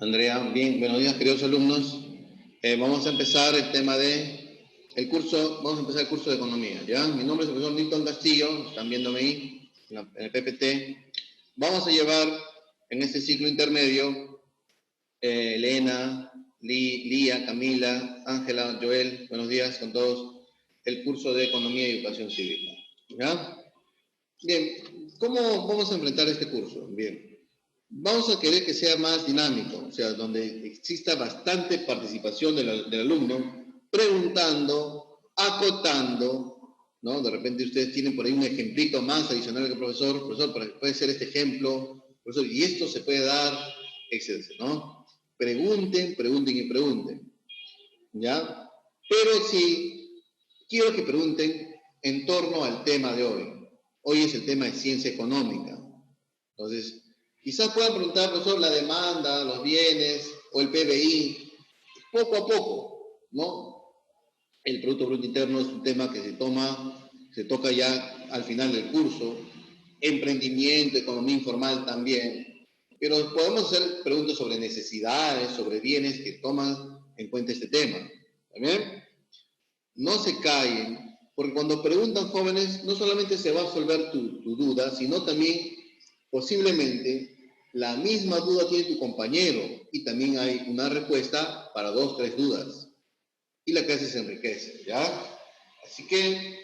Andrea, bien, buenos días queridos alumnos. Vamos a empezar el tema de el curso, vamos a empezar el curso de economía, ¿ya? Mi nombre es el profesor Milton Castillo, están viéndome ahí en el PPT. Vamos a llevar en este ciclo intermedio Elena, Lía, Camila, Ángela, Joel, buenos días con todos, el curso de economía y educación cívica, ¿ya? Bien, ¿cómo vamos a enfrentar este curso? Bien. Vamos a querer que sea más dinámico, o sea, donde exista bastante participación del alumno, preguntando, acotando, ¿no? De repente ustedes tienen por ahí un ejemplito más adicional que el profesor, puede ser este ejemplo, profesor, y esto se puede dar, etcétera, ¿no? Pregunten, pregunten y pregunten, ¿ya? Pero sí, quiero que pregunten en torno al tema de hoy. Hoy es el tema de ciencia económica. Entonces, quizás puedan preguntar, profesor, la demanda, los bienes o el PBI, poco a poco, ¿no? El Producto Bruto Interno es un tema que se toca ya al final del curso, emprendimiento, economía informal también, pero podemos hacer preguntas sobre necesidades, sobre bienes que toman en cuenta este tema, ¿también? No se callen, porque cuando preguntan jóvenes, no solamente se va a resolver tu duda, sino también posiblemente la misma duda tiene tu compañero y también hay una respuesta para 2, 3 dudas. Y la clase se enriquece, ¿ya? Así que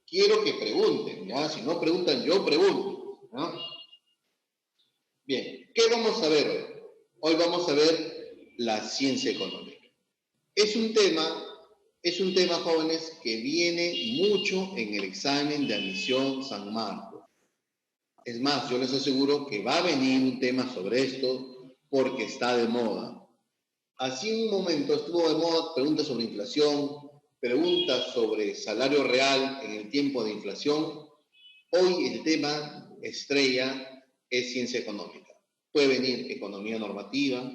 quiero que pregunten, ¿ya? Si no preguntan, yo pregunto, ¿ya? Bien, ¿qué vamos a ver hoy? Hoy vamos a ver la ciencia económica. Es un tema, jóvenes, que viene mucho en el examen de admisión San Marcos. Es más, yo les aseguro que va a venir un tema sobre esto porque está de moda. Así en un momento estuvo de moda preguntas sobre inflación, preguntas sobre salario real en el tiempo de inflación. Hoy el tema estrella es ciencia económica. Puede venir economía normativa,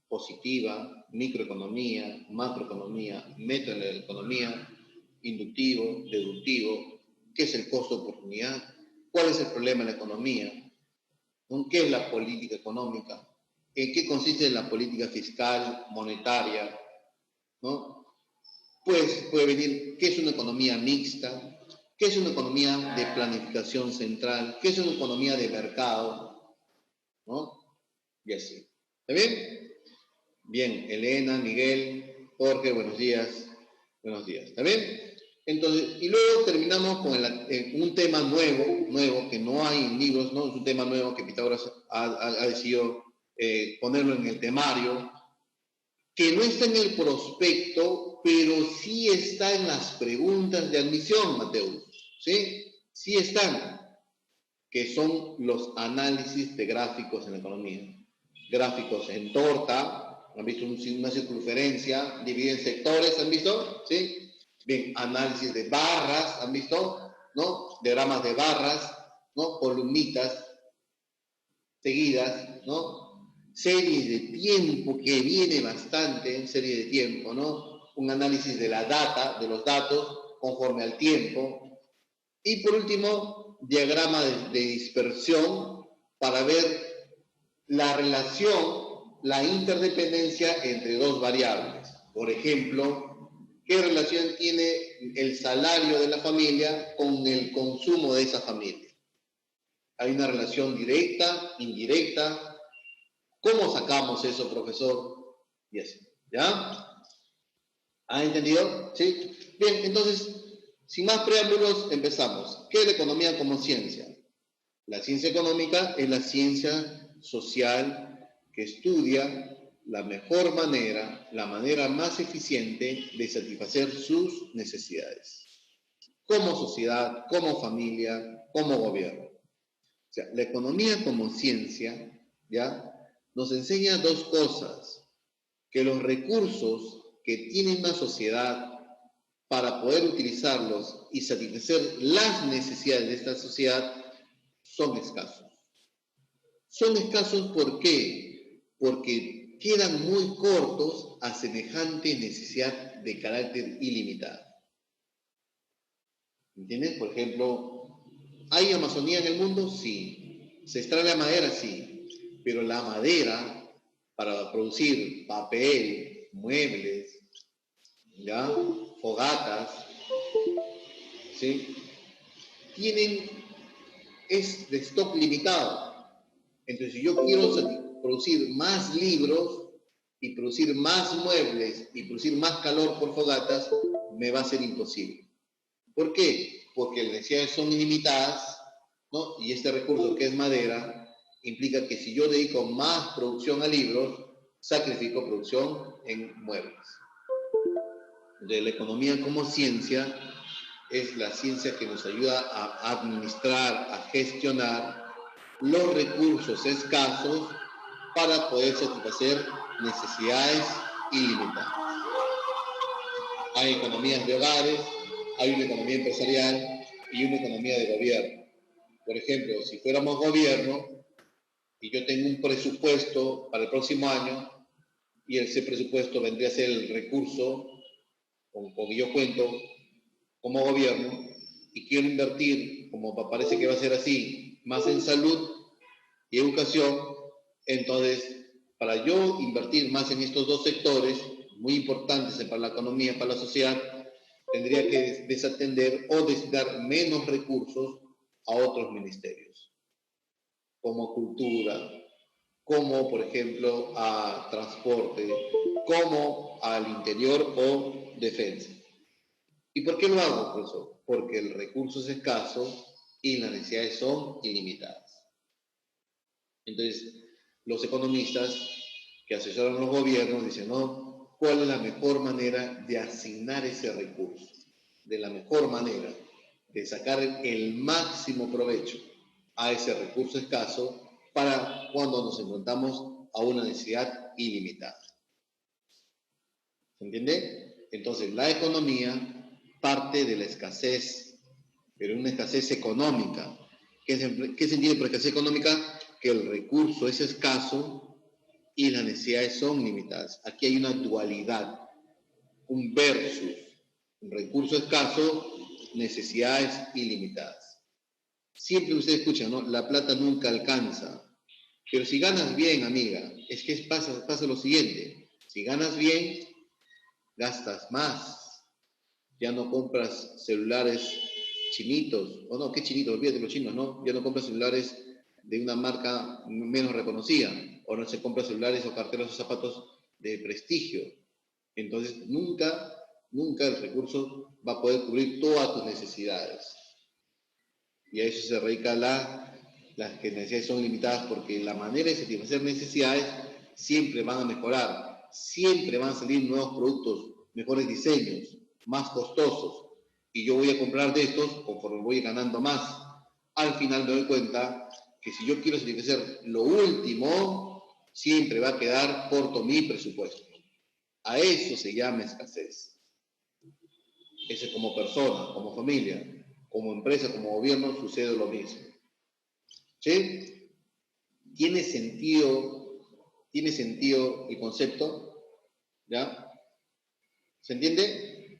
positiva, microeconomía, macroeconomía, metaeconomía, inductivo, deductivo, qué es el costo de oportunidad, cuál es el problema en la economía, ¿qué es la política económica? ¿En qué consiste la política fiscal, monetaria? ¿No? Pues puede venir, ¿qué es una economía mixta? ¿Qué es una economía de planificación central? ¿Qué es una economía de mercado? ¿No? Y así. ¿Está bien? Bien, Elena, Miguel, Jorge, buenos días. Buenos días. ¿Está bien? Entonces, y luego terminamos con un tema nuevo, que no hay en libros, ¿no? Es un tema nuevo que Pitágoras ha decidido ponerlo en el temario, que no está en el prospecto, pero sí está en las preguntas de admisión, Mateus. ¿Sí? Sí están, que son los análisis de gráficos en la economía. Gráficos en torta, ¿han visto una circunferencia dividida en sectores? ¿Han visto? ¿Sí? Bien, análisis de barras, ¿han visto? ¿No? Diagramas de barras, ¿no? Columnitas seguidas, ¿no? Series de tiempo, que viene bastante, serie de tiempo, ¿no? Un análisis de la data, de los datos, conforme al tiempo. Y por último, diagrama de dispersión para ver la relación, la interdependencia entre dos variables. Por ejemplo, ¿qué relación tiene el salario de la familia con el consumo de esa familia? ¿Hay una relación directa, indirecta? ¿Cómo sacamos eso, profesor? Y así, ¿ya? ¿Han entendido? ¿Sí? Bien, entonces, sin más preámbulos, empezamos. ¿Qué es la economía como ciencia? La ciencia económica es la ciencia social que estudia la mejor manera, la manera más eficiente de satisfacer sus necesidades, como sociedad, como familia, como gobierno. O sea, la economía como ciencia, ¿ya? Nos enseña dos cosas: que los recursos que tiene una sociedad para poder utilizarlos y satisfacer las necesidades de esta sociedad son escasos. Son escasos, ¿por qué? Porque quedan muy cortos a semejante necesidad de carácter ilimitado. ¿Entiendes? Por ejemplo, ¿hay Amazonía en el mundo? Sí. ¿Se extrae la madera? Sí. Pero la madera para producir papel, muebles, ¿ya? Fogatas, ¿sí? Es de stock limitado. Entonces, si yo quiero producir más libros y producir más muebles y producir más calor por fogatas, me va a ser imposible. ¿Por qué? Porque las necesidades son ilimitadas, ¿no? Y este recurso que es madera implica que si yo dedico más producción a libros, sacrifico producción en muebles. Entonces, la economía como ciencia es la ciencia que nos ayuda a administrar, a gestionar los recursos escasos para poder satisfacer necesidades ilimitadas. Hay economías de hogares, hay una economía empresarial y una economía de gobierno. Por ejemplo, si fuéramos gobierno y yo tengo un presupuesto para el próximo año y ese presupuesto vendría a ser el recurso con que yo cuento como gobierno y quiero invertir, como parece que va a ser así, más en salud y educación, entonces, para yo invertir más en estos dos sectores, muy importantes para la economía, para la sociedad, tendría que desatender o destinar menos recursos a otros ministerios, como cultura, como, por ejemplo, a transporte, como al interior o defensa. ¿Y por qué lo hago, profesor? Porque el recurso es escaso y las necesidades son ilimitadas. Entonces, los economistas que asesoran a los gobiernos dicen, ¿no? ¿Cuál es la mejor manera de asignar ese recurso? De la mejor manera de sacar el máximo provecho a ese recurso escaso para cuando nos enfrentamos a una necesidad ilimitada. ¿Se entiende? Entonces, la economía parte de la escasez, pero una escasez económica. ¿Qué se entiende por escasez económica? Que el recurso es escaso y las necesidades son limitadas. Aquí hay una dualidad, un versus, un recurso escaso, necesidades ilimitadas. Siempre ustedes escuchan, ¿no? La plata nunca alcanza. Pero si ganas bien, amiga, es que pasa lo siguiente. Si ganas bien, gastas más. Ya no compras celulares chinitos, o no, ¿qué chinitos? Olvídate de los chinos, ¿no? Ya no compras celulares de una marca menos reconocida, o no se compra celulares o carteras o zapatos de prestigio. Entonces, nunca el recurso va a poder cubrir todas tus necesidades. Y a eso se radica las necesidades son limitadas, porque la manera de satisfacer necesidades siempre van a mejorar, siempre van a salir nuevos productos, mejores diseños, más costosos, y yo voy a comprar de estos conforme voy ganando más. Al final me doy cuenta que si yo quiero satisfacer lo último, siempre va a quedar corto mi presupuesto. A eso se llama escasez. Eso es como persona, como familia, como empresa, como gobierno, sucede lo mismo. ¿Sí? ¿Tiene sentido el concepto? ¿Ya? ¿Se entiende?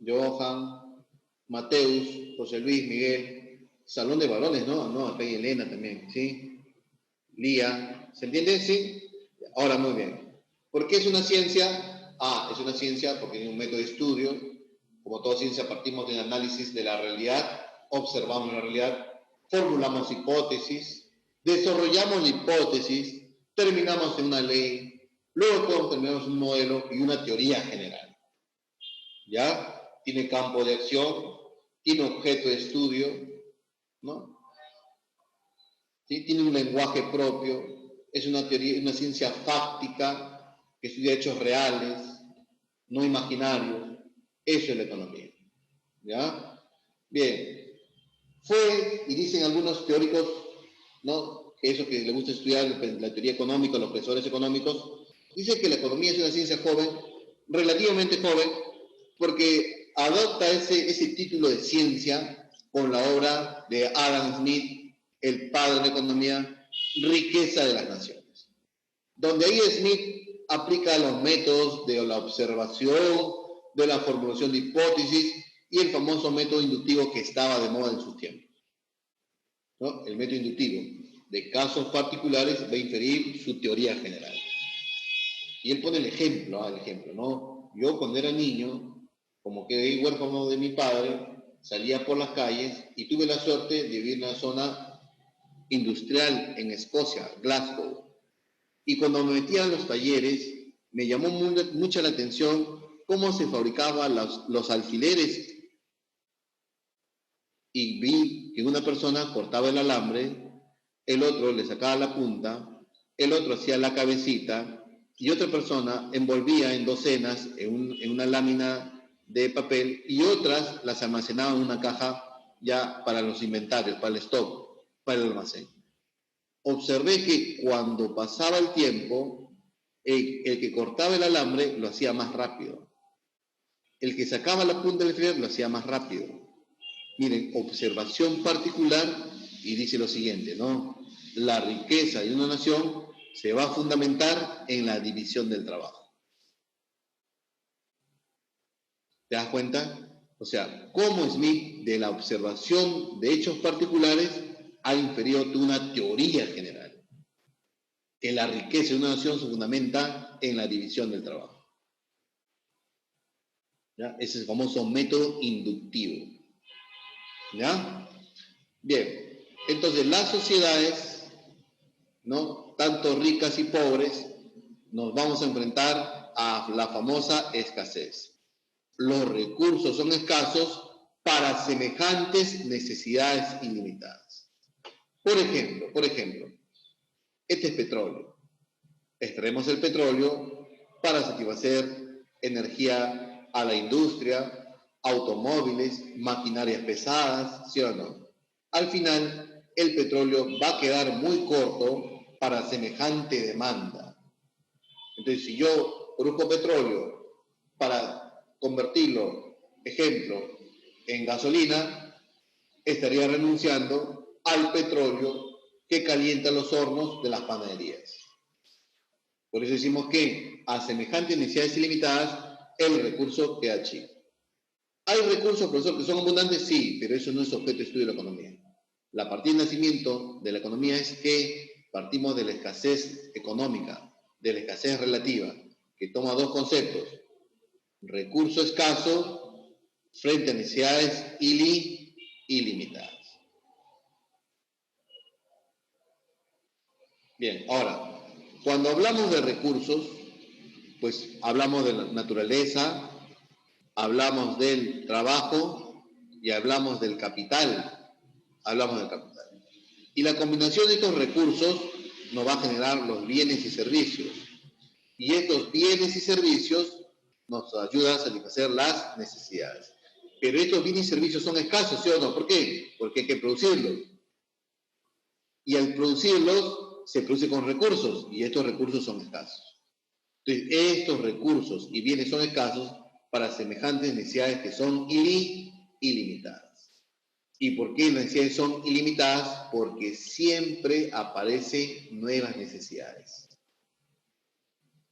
Johan, Mateus, José Luis, Miguel, Salón de Varones, ¿no? No, acá hay Elena también, ¿sí? Lía, ¿se entiende? Sí. Ahora, muy bien. ¿Por qué es una ciencia? Es una ciencia porque tiene un método de estudio. Como toda ciencia, partimos del análisis de la realidad, observamos la realidad, formulamos hipótesis, desarrollamos la hipótesis, terminamos en una ley, luego terminamos un modelo y una teoría general. ¿Ya? Tiene campo de acción, tiene objeto de estudio, ¿no? ¿Sí? Tiene un lenguaje propio, es una teoría, una ciencia fáctica que estudia hechos reales, no imaginarios. Eso es la economía. ¿Ya? Bien. Y dicen algunos teóricos, ¿no? Que eso que les gusta estudiar, la teoría económica, los profesores económicos, dicen que la economía es una ciencia joven, relativamente joven, porque adopta ese título de ciencia con la obra de Adam Smith, el padre de la economía, Riqueza de las Naciones, donde ahí Smith aplica los métodos de la observación, de la formulación de hipótesis y el famoso método inductivo que estaba de moda en sus tiempos. ¿no? El método inductivo. De casos particulares va a inferir su teoría general. Y él pone el ejemplo, ¿no? Yo cuando era niño, como quedé huérfano de mi padre, salía por las calles y tuve la suerte de vivir en una zona industrial en Escocia, Glasgow. Y cuando me metía a los talleres, me llamó mucha la atención cómo se fabricaban los alfileres. Y vi que una persona cortaba el alambre, el otro le sacaba la punta, el otro hacía la cabecita y otra persona envolvía en docenas en una lámina de papel y otras las almacenaba en una caja ya para los inventarios, para el stock, para el almacén. Observé que cuando pasaba el tiempo, el que cortaba el alambre lo hacía más rápido. El que sacaba la punta del alfiler lo hacía más rápido. Miren, observación particular y dice lo siguiente, ¿no? La riqueza de una nación se va a fundamentar en la división del trabajo. ¿Te das cuenta? O sea, cómo Smith, de la observación de hechos particulares, ha inferido una teoría general. Que la riqueza de una nación se fundamenta en la división del trabajo. ¿Ya? Ese es el famoso método inductivo. ¿Ya? Bien, entonces las sociedades, ¿no? Tanto ricas y pobres, nos vamos a enfrentar a la famosa escasez. Los recursos son escasos para semejantes necesidades ilimitadas. Por ejemplo, este es petróleo. Extraemos el petróleo para satisfacer energía a la industria, automóviles, maquinarias pesadas, ¿sí o no? Al final, el petróleo va a quedar muy corto para semejante demanda. Entonces, si yo produzco petróleo para convertirlo, ejemplo, en gasolina, estaría renunciando al petróleo que calienta los hornos de las panaderías. Por eso decimos que a semejantes necesidades ilimitadas, el recurso queda chico. ¿Hay recursos, profesor, que son abundantes? Sí, pero eso no es objeto de estudio de la economía. La partida de nacimiento de la economía es que partimos de la escasez económica, de la escasez relativa, que toma dos conceptos. Recurso escaso frente a necesidades ilimitadas. Bien, ahora, cuando hablamos de recursos, pues hablamos de la naturaleza, hablamos del trabajo y hablamos del capital. Y la combinación de estos recursos nos va a generar los bienes y servicios. Y estos bienes y servicios nos ayudan a satisfacer las necesidades. Pero estos bienes y servicios son escasos, ¿sí o no? ¿Por qué? Porque hay que producirlos. Y al producirlos, se produce con recursos, y estos recursos son escasos. Entonces, estos recursos y bienes son escasos para semejantes necesidades que son ilimitadas. ¿Y por qué las necesidades son ilimitadas? Porque siempre aparecen nuevas necesidades.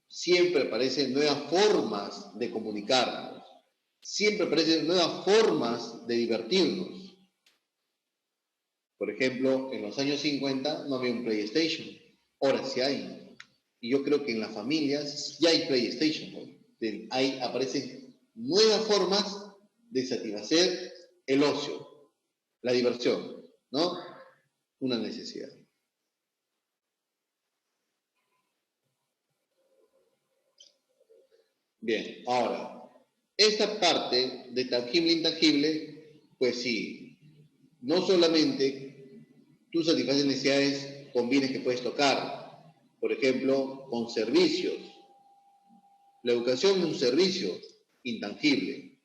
Siempre aparecen nuevas formas de comunicarnos. Siempre aparecen nuevas formas de divertirnos. Por ejemplo, en los años 50 no había un PlayStation. Ahora sí hay. Y yo creo que en las familias ya hay PlayStation. Aparecen nuevas formas de satisfacer el ocio, la diversión, ¿no? Una necesidad. Bien, ahora, esta parte de tangible e intangible, pues sí, no solamente tú satisfaces necesidades con bienes que puedes tocar, por ejemplo, con servicios. La educación es un servicio intangible.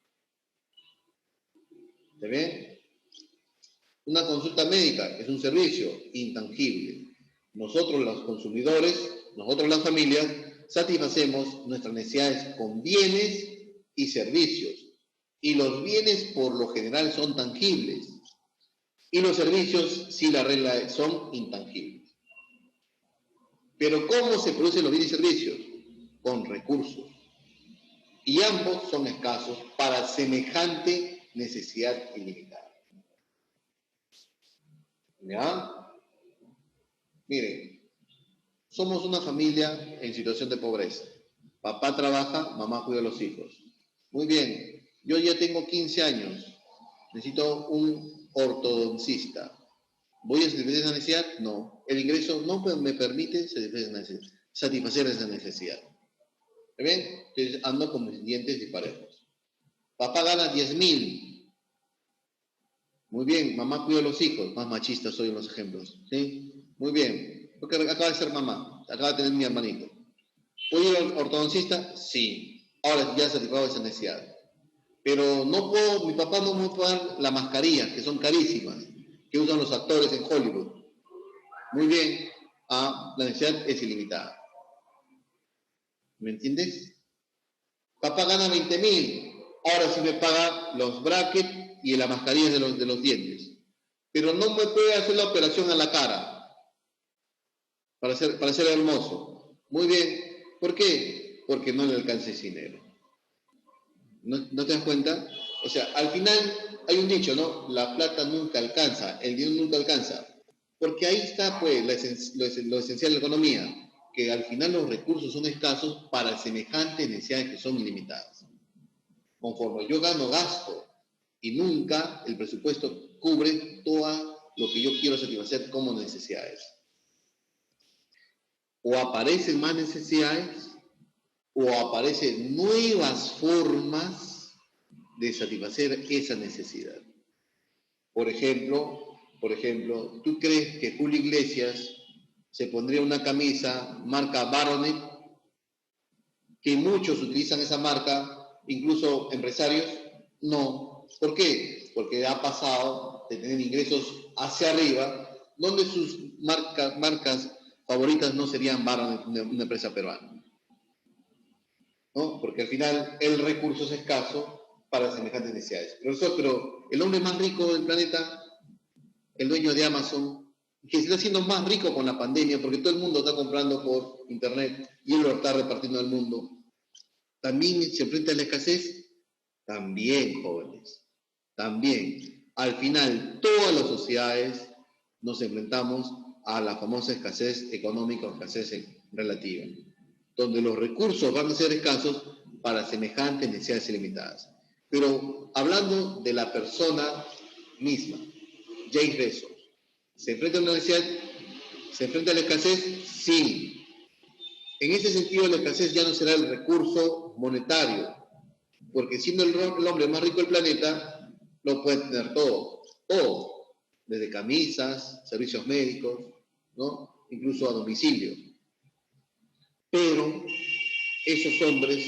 ¿Está bien? Una consulta médica es un servicio intangible. Nosotros los consumidores, nosotros las familias, satisfacemos nuestras necesidades con bienes y servicios. Y los bienes por lo general son tangibles. Y los servicios, si la regla es, son intangibles. Pero ¿cómo se producen los bienes y servicios? Con recursos. Y ambos son escasos para semejante necesidad ilimitada. ¿Ya? Miren, somos una familia en situación de pobreza. Papá trabaja, mamá cuida a los hijos. Muy bien, yo ya tengo 15 años. Necesito un ortodoncista. ¿Voy a satisfacer esa necesidad? No. El ingreso no me permite satisfacer esa necesidad. ¿Ven? Entonces ando con mis dientes disparejos. Papá gana 10.000. Muy bien, mamá cuida a los hijos. Más machista soy en los ejemplos. ¿Sí? Muy bien. Porque acaba de ser mamá. Acaba de tener mi hermanito. ¿Puedo ir al ortodoncista? Sí. Ahora ya satisfago esa necesidad. Pero no puedo, mi papá no me puede dar las mascarillas, que son carísimas, que usan los actores en Hollywood. Muy bien. La necesidad es ilimitada. ¿Me entiendes? Papá gana 20.000. Ahora sí me paga los brackets y las mascarillas de los dientes. Pero no me puede hacer la operación a la cara para ser hermoso. Muy bien. ¿Por qué? Porque no le alcanza ese dinero. ¿No te das cuenta? O sea, al final hay un dicho, ¿no? La plata nunca alcanza, el dinero nunca alcanza. Porque ahí está, pues, lo esencial de la economía, que al final los recursos son escasos para semejantes necesidades que son ilimitadas. Conforme yo gano, gasto, y nunca el presupuesto cubre todo lo que yo quiero satisfacer como necesidades. O aparecen más necesidades, o aparecen nuevas formas de satisfacer esa necesidad. Por ejemplo, ¿tú crees que Julio Iglesias se pondría una camisa marca Baronet, que muchos utilizan esa marca, incluso empresarios? No. ¿Por qué? Porque ha pasado de tener ingresos hacia arriba, donde sus marcas favoritas no serían Baronet, una empresa peruana, ¿no? Porque al final el recurso es escaso para semejantes necesidades. Pero el hombre más rico del planeta, el dueño de Amazon, que se está haciendo más rico con la pandemia, porque todo el mundo está comprando por internet y él lo está repartiendo al mundo, ¿también se enfrenta a la escasez? También, jóvenes, también. Al final, todas las sociedades nos enfrentamos a la famosa escasez económica o escasez relativa, donde los recursos van a ser escasos para semejantes necesidades ilimitadas. Pero hablando de la persona misma, Jeff Bezos, ¿se enfrenta a una necesidad? ¿Se enfrenta a la escasez? Sí. En ese sentido, la escasez ya no será el recurso monetario, porque siendo el hombre más rico del planeta, lo puede tener todo, desde camisas, servicios médicos, ¿no? Incluso a domicilio. Pero esos hombres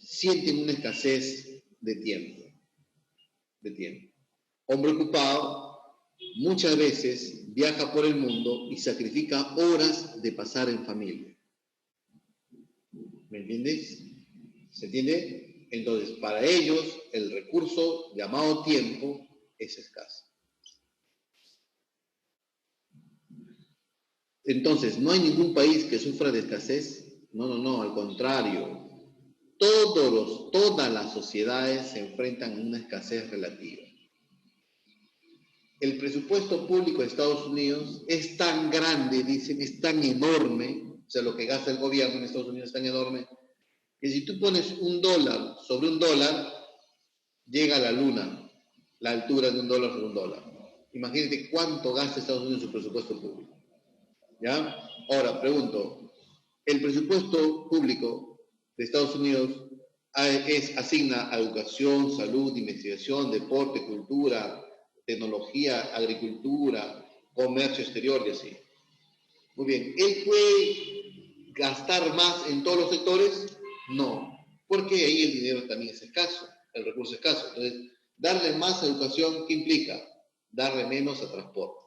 sienten una escasez de tiempo. Hombre ocupado muchas veces viaja por el mundo y sacrifica horas de pasar en familia. ¿Me entiendes? ¿Se entiende? Entonces, para ellos, el recurso llamado tiempo es escaso. Entonces, ¿no hay ningún país que sufra de escasez? No, al contrario. Todas las sociedades se enfrentan a una escasez relativa. El presupuesto público de Estados Unidos es tan grande, dicen, es tan enorme, o sea, lo que gasta el gobierno en Estados Unidos es tan enorme, que si tú pones $1 sobre $1, llega a la luna, la altura de $1 sobre $1. Imagínate cuánto gasta Estados Unidos en su presupuesto público. ¿Ya? Ahora, pregunto, el presupuesto público de Estados Unidos asigna a educación, salud, investigación, deporte, cultura, tecnología, agricultura, comercio exterior y así. Muy bien, ¿él puede gastar más en todos los sectores? No, porque ahí el dinero también es escaso, el recurso es escaso. Entonces, darle más a educación, ¿qué implica? Darle menos a transporte.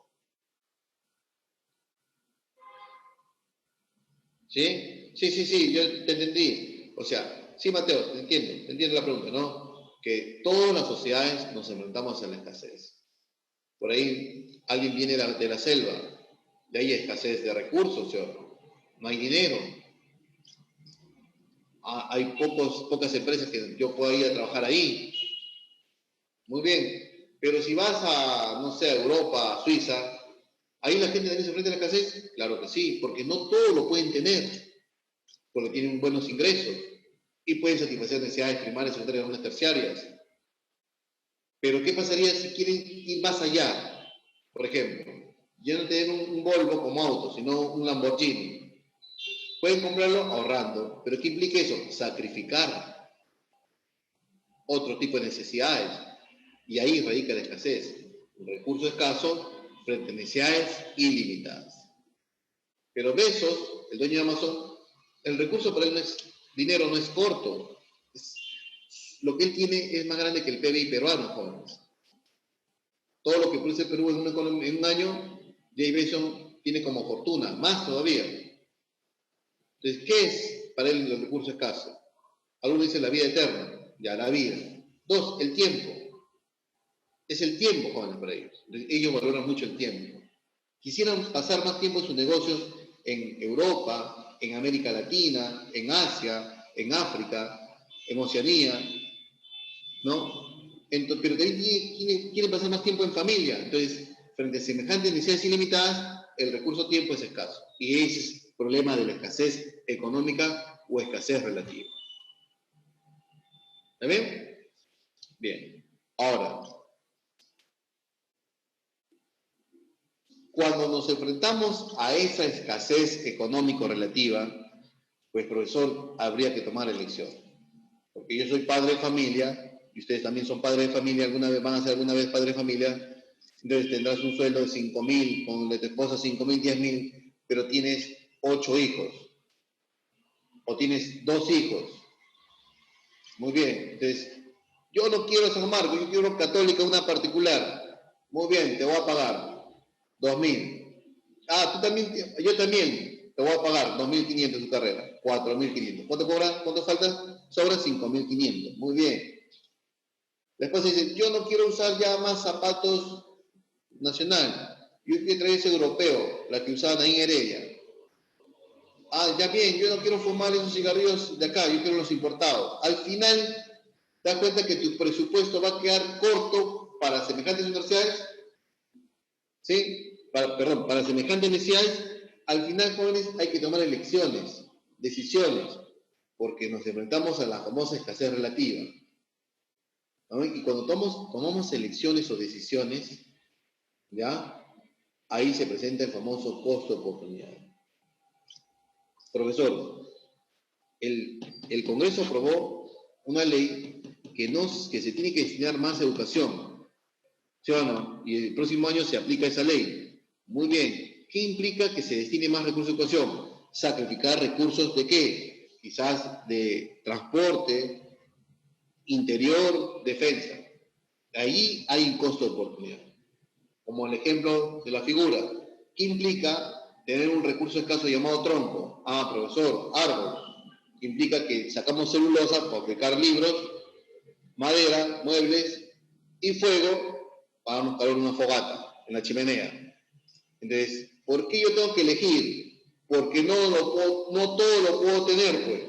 ¿Sí? Sí, yo te entendí. O sea, sí, Mateo, te entiendo la pregunta, ¿no? Que todas las sociedades nos enfrentamos a la escasez. Por ahí alguien viene de la selva, de ahí hay escasez de recursos, ¿sí? No hay dinero. Hay pocas empresas que yo pueda ir a trabajar ahí. Muy bien, pero si vas a, no sé, a Europa, a Suiza, ¿Ahí la gente también se enfrenta a la escasez? Claro que sí, porque no todo lo pueden tener, porque tienen buenos ingresos y pueden satisfacer necesidades primarias, secundarias, unas terciarias. Pero ¿qué pasaría si quieren ir más allá? Por ejemplo, ya no tener un Volvo como auto, sino un Lamborghini. Pueden comprarlo ahorrando, pero ¿qué implica eso? Sacrificar otro tipo de necesidades. Y ahí radica la escasez. Un recurso escaso frente a necesidades ilimitadas. Pero Bezos, el dueño de Amazon, el recurso para él no es dinero, no es corto. Lo que él tiene es más grande que el PBI peruano, jóvenes. Todo lo que produce Perú en un año, Jay Bezos tiene como fortuna, más todavía. Entonces, ¿qué es para él el recurso escaso? Algunos dicen la vida eterna, ya la vida. Dos, el tiempo. Es el tiempo, jóvenes, para ellos. Ellos valoran mucho el tiempo. Quisieran pasar más tiempo en sus negocios en Europa, en América Latina, en Asia, en África, en Oceanía, ¿no? Entonces, pero también quieren pasar más tiempo en familia. Entonces, frente a semejantes necesidades ilimitadas, el recurso tiempo es escaso. Y ese es el problema de la escasez económica o escasez relativa. ¿Está bien? Bien. Ahora, cuando nos enfrentamos a esa escasez económico-relativa, pues profesor, habría que tomar elección. Porque yo soy padre de familia, y ustedes también son padres de familia, alguna vez van a ser alguna vez padres de familia, entonces tendrás un sueldo de 5.000, con el de tu esposa 5.000, 10.000, pero tienes 8 hijos, o tienes 2 hijos. Muy bien, entonces, yo no quiero San Marcos, yo quiero católica, una particular. Muy bien, te voy a pagar 2.000. Ah, tú también, yo también, te voy a pagar 2.500 tu carrera, 4.500. ¿Cuánto cobra? ¿Cuánto falta? Sobra 5.500. Muy bien. Después dice, yo no quiero usar ya más zapatos nacional. Yo quiero traer ese europeo, la que usaban ahí en Heredia. Ah, ya bien, yo no quiero fumar esos cigarrillos de acá, yo quiero los importados. Al final, te das cuenta que tu presupuesto va a quedar corto para semejantes universidades, ¿sí? Para semejantes necesidades. Al final, jóvenes, hay que tomar elecciones, decisiones, porque nos enfrentamos a la famosa escasez relativa. ¿No? Y cuando tomamos elecciones o decisiones, ¿ya? Ahí se presenta el famoso costo de oportunidad. Profesor, el Congreso aprobó una ley que se tiene que destinar más a educación, ¿sí o no? Y el próximo año se aplica esa ley. Muy bien. ¿Qué implica que se destine más recursos a educación? Sacrificar recursos de qué? Quizás de transporte, interior, defensa. Ahí hay un costo de oportunidad. Como el ejemplo de la figura. ¿Qué implica tener un recurso escaso llamado tronco? Ah, profesor, árbol. Implica que sacamos celulosa para fabricar libros, madera, muebles y fuego para darnos calor en una fogata, en la chimenea. Entonces, ¿por qué yo tengo que elegir? Porque no todo lo puedo tener, pues.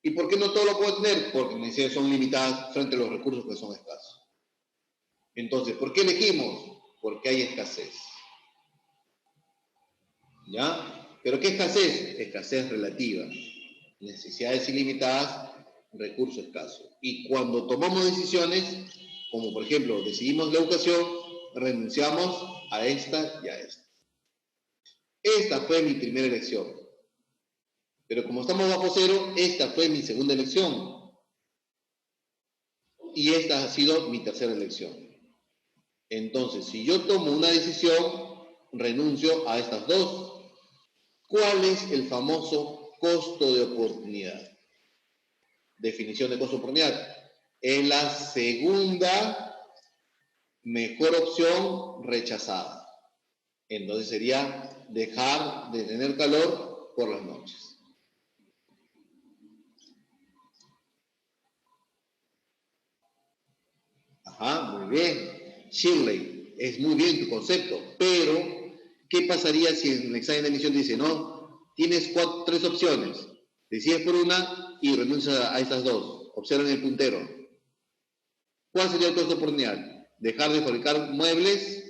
¿Y por qué no todo lo puedo tener? Porque mis necesidades son limitadas frente a los recursos que son escasos. Entonces, ¿por qué elegimos? Porque hay escasez. ¿Ya? ¿Pero qué escasez? Escasez relativa. Necesidades ilimitadas, recursos escasos. Y cuando tomamos decisiones, como por ejemplo decidimos la educación, renunciamos a esta y a esta. Esta fue mi primera elección. Pero como estamos bajo cero, esta fue mi segunda elección. Y esta ha sido mi tercera elección. Entonces, si yo tomo una decisión, renuncio a estas dos. ¿Cuál es el famoso costo de oportunidad? Definición de costo de oportunidad. Es la segunda mejor opción rechazada. Entonces sería dejar de tener calor por las noches. Ajá, muy bien. Shirley, es muy bien tu concepto, pero ¿qué pasaría si en el examen de admisión dice, no, tienes tres opciones, decides por una y renuncias a estas dos? Observen el puntero. ¿Cuál sería el costo de oportunidad? Dejar de fabricar muebles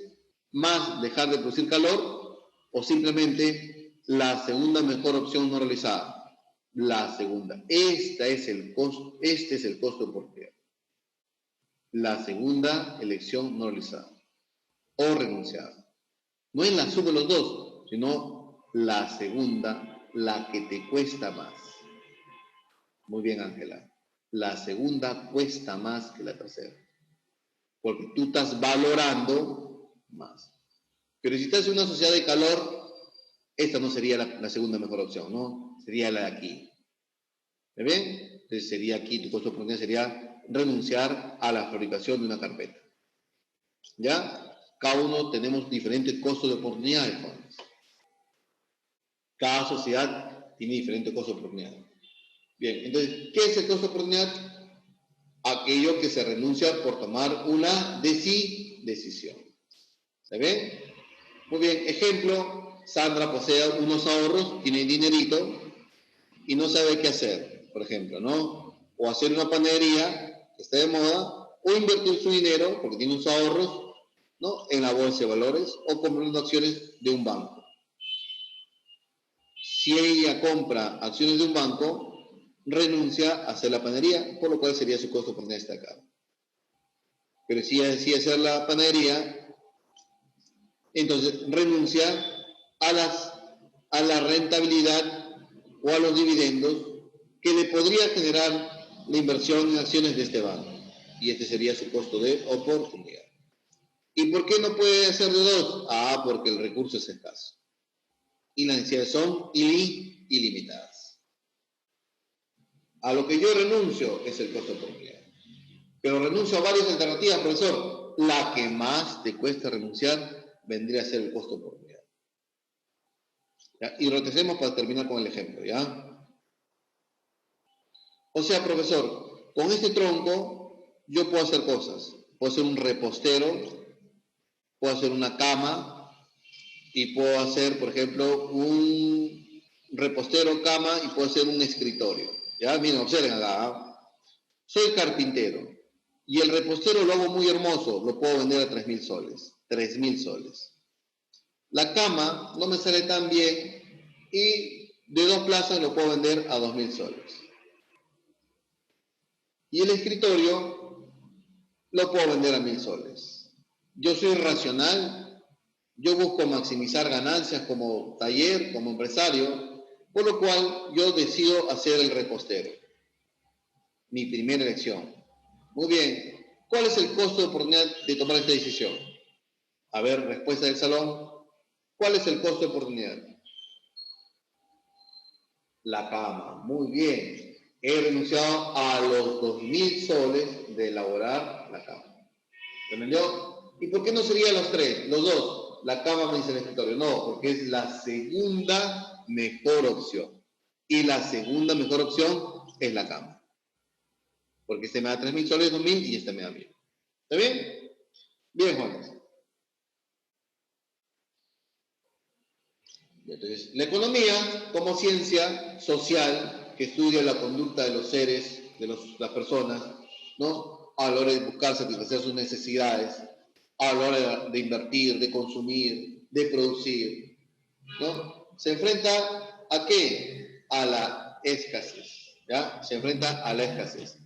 más dejar de producir calor o simplemente la segunda mejor opción no realizada. La segunda. Este es el costo de oportunidad. La segunda elección no realizada o renunciada. No es la suma de los dos, sino la segunda, la que te cuesta más. Muy bien, Ángela. La segunda cuesta más que la tercera, porque tú estás valorando más. Pero si estás en una sociedad de calor, esta no sería la segunda mejor opción, ¿no? Sería la de aquí. ¿Está bien? Entonces sería aquí, tu costo de oportunidad sería renunciar a la fabricación de una carpeta. ¿Ya? Cada uno tenemos diferentes costos de oportunidades, jóvenes. Cada sociedad tiene diferentes costos de oportunidad. Bien, entonces, ¿qué es el costo de oportunidad? Aquello que se renuncia por tomar una decisión. ¿Está bien? Muy bien, ejemplo, Sandra posee unos ahorros, tiene dinerito y no sabe qué hacer, por ejemplo, ¿no? O hacer una panadería que está de moda, o invertir su dinero, porque tiene unos ahorros, ¿no? En la bolsa de valores, o comprando acciones de un banco. Si ella compra acciones de un banco, renuncia a hacer la panadería, por lo cual sería su costo por destacado. Pero si ella decide hacer la panadería, entonces renuncia a la rentabilidad o a los dividendos que le podría generar la inversión en acciones de este banco. Y este sería su costo de oportunidad. ¿Y por qué no puede hacer de dos? Ah, porque el recurso es escaso. Y las necesidades son ilimitadas. A lo que yo renuncio es el costo de oportunidad. Pero renuncio a varias alternativas, profesor. La que más te cuesta renunciar vendría a ser el costo de oportunidad. ¿Ya? Y rotecemos para terminar con el ejemplo, ¿ya? O sea, profesor, con este tronco yo puedo hacer cosas. Puedo hacer un repostero, puedo hacer una cama y puedo hacer, por ejemplo, un repostero, cama y puedo hacer un escritorio. ¿Ya? Miren, observen acá. Soy carpintero y el repostero lo hago muy hermoso, lo puedo vender a 3.000 soles. 3.000 soles. La cama no me sale tan bien y de 2 plazas lo puedo vender a 2.000 soles. Y el escritorio lo puedo vender a 1.000 soles. Yo soy racional, yo busco maximizar ganancias como taller, como empresario, por lo cual yo decido hacer el repostero. Mi primera elección. Muy bien, ¿cuál es el costo de oportunidad de tomar esta decisión? A ver, respuesta del salón. ¿Cuál es el costo de oportunidad? La cama. Muy bien. He renunciado a los 2.000 soles de elaborar la cama. ¿Entendió? ¿Y por qué no serían los tres? Los dos. La cama me dice el escritorio. No, porque es la segunda mejor opción. Y la segunda mejor opción es la cama. Porque este me da 3.000 soles, 2.000 y este me da 1.000. ¿Está bien? Bien, Juanes. Entonces, la economía como ciencia social que estudia la conducta de los seres, de las personas, ¿no? A la hora de buscar satisfacer sus necesidades, a la hora de invertir, de consumir, de producir, ¿no? Se enfrenta ¿a qué? A la escasez, ¿ya? Se enfrenta a la escasez.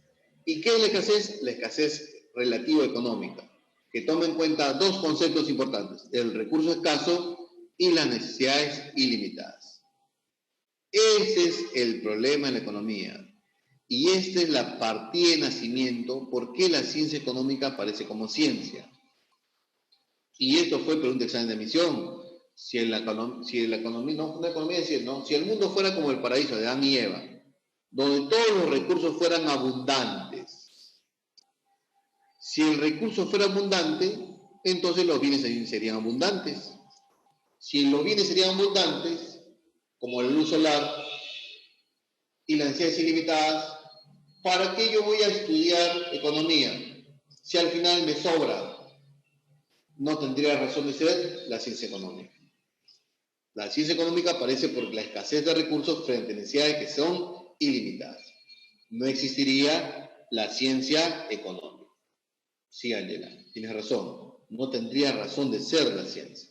¿Y qué es la escasez? La escasez relativa económica, que toma en cuenta dos conceptos importantes, el recurso escaso y las necesidades ilimitadas. Ese es el problema en la economía. Y esta es la partida de nacimiento por qué la ciencia económica aparece como ciencia. Y esto fue pregunta de examen de admisión. Si la economía, no una economía decir, ¿no? Si el mundo fuera como el paraíso de Adán y Eva, donde todos los recursos fueran abundantes. Si el recurso fuera abundante, entonces los bienes serían abundantes. Si los bienes serían abundantes, como la luz solar y las necesidades ilimitadas, ¿para qué yo voy a estudiar economía? Si al final me sobra, no tendría razón de ser la ciencia económica. La ciencia económica aparece por la escasez de recursos frente a necesidades que son ilimitadas. No existiría la ciencia económica. Sí, Angela, tienes razón. No tendría razón de ser la ciencia.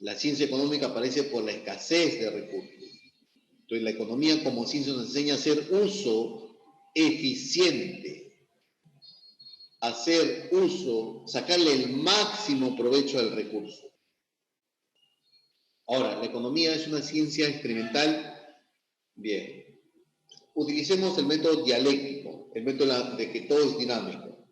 La ciencia económica aparece por la escasez de recursos. Entonces, la economía como ciencia nos enseña a hacer uso eficiente, hacer uso, sacarle el máximo provecho al recurso. Ahora, la economía es una ciencia experimental. Bien, utilicemos el método dialéctico, el método de que todo es dinámico.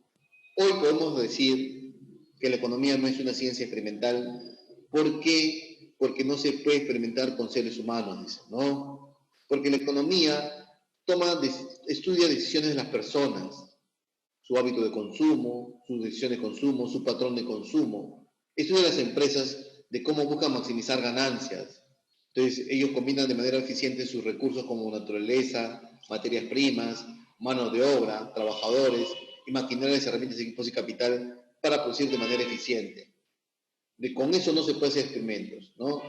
Hoy podemos decir que la economía no es una ciencia experimental. ¿Por qué? Porque no se puede experimentar con seres humanos, dice, ¿no? Porque la economía estudia decisiones de las personas, su hábito de consumo, sus decisiones de consumo, su patrón de consumo. Estudia las empresas de cómo buscan maximizar ganancias. Entonces, ellos combinan de manera eficiente sus recursos como naturaleza, materias primas, mano de obra, trabajadores y maquinarias, herramientas, equipos y capital para producir de manera eficiente. Con eso no se puede hacer experimentos, ¿no?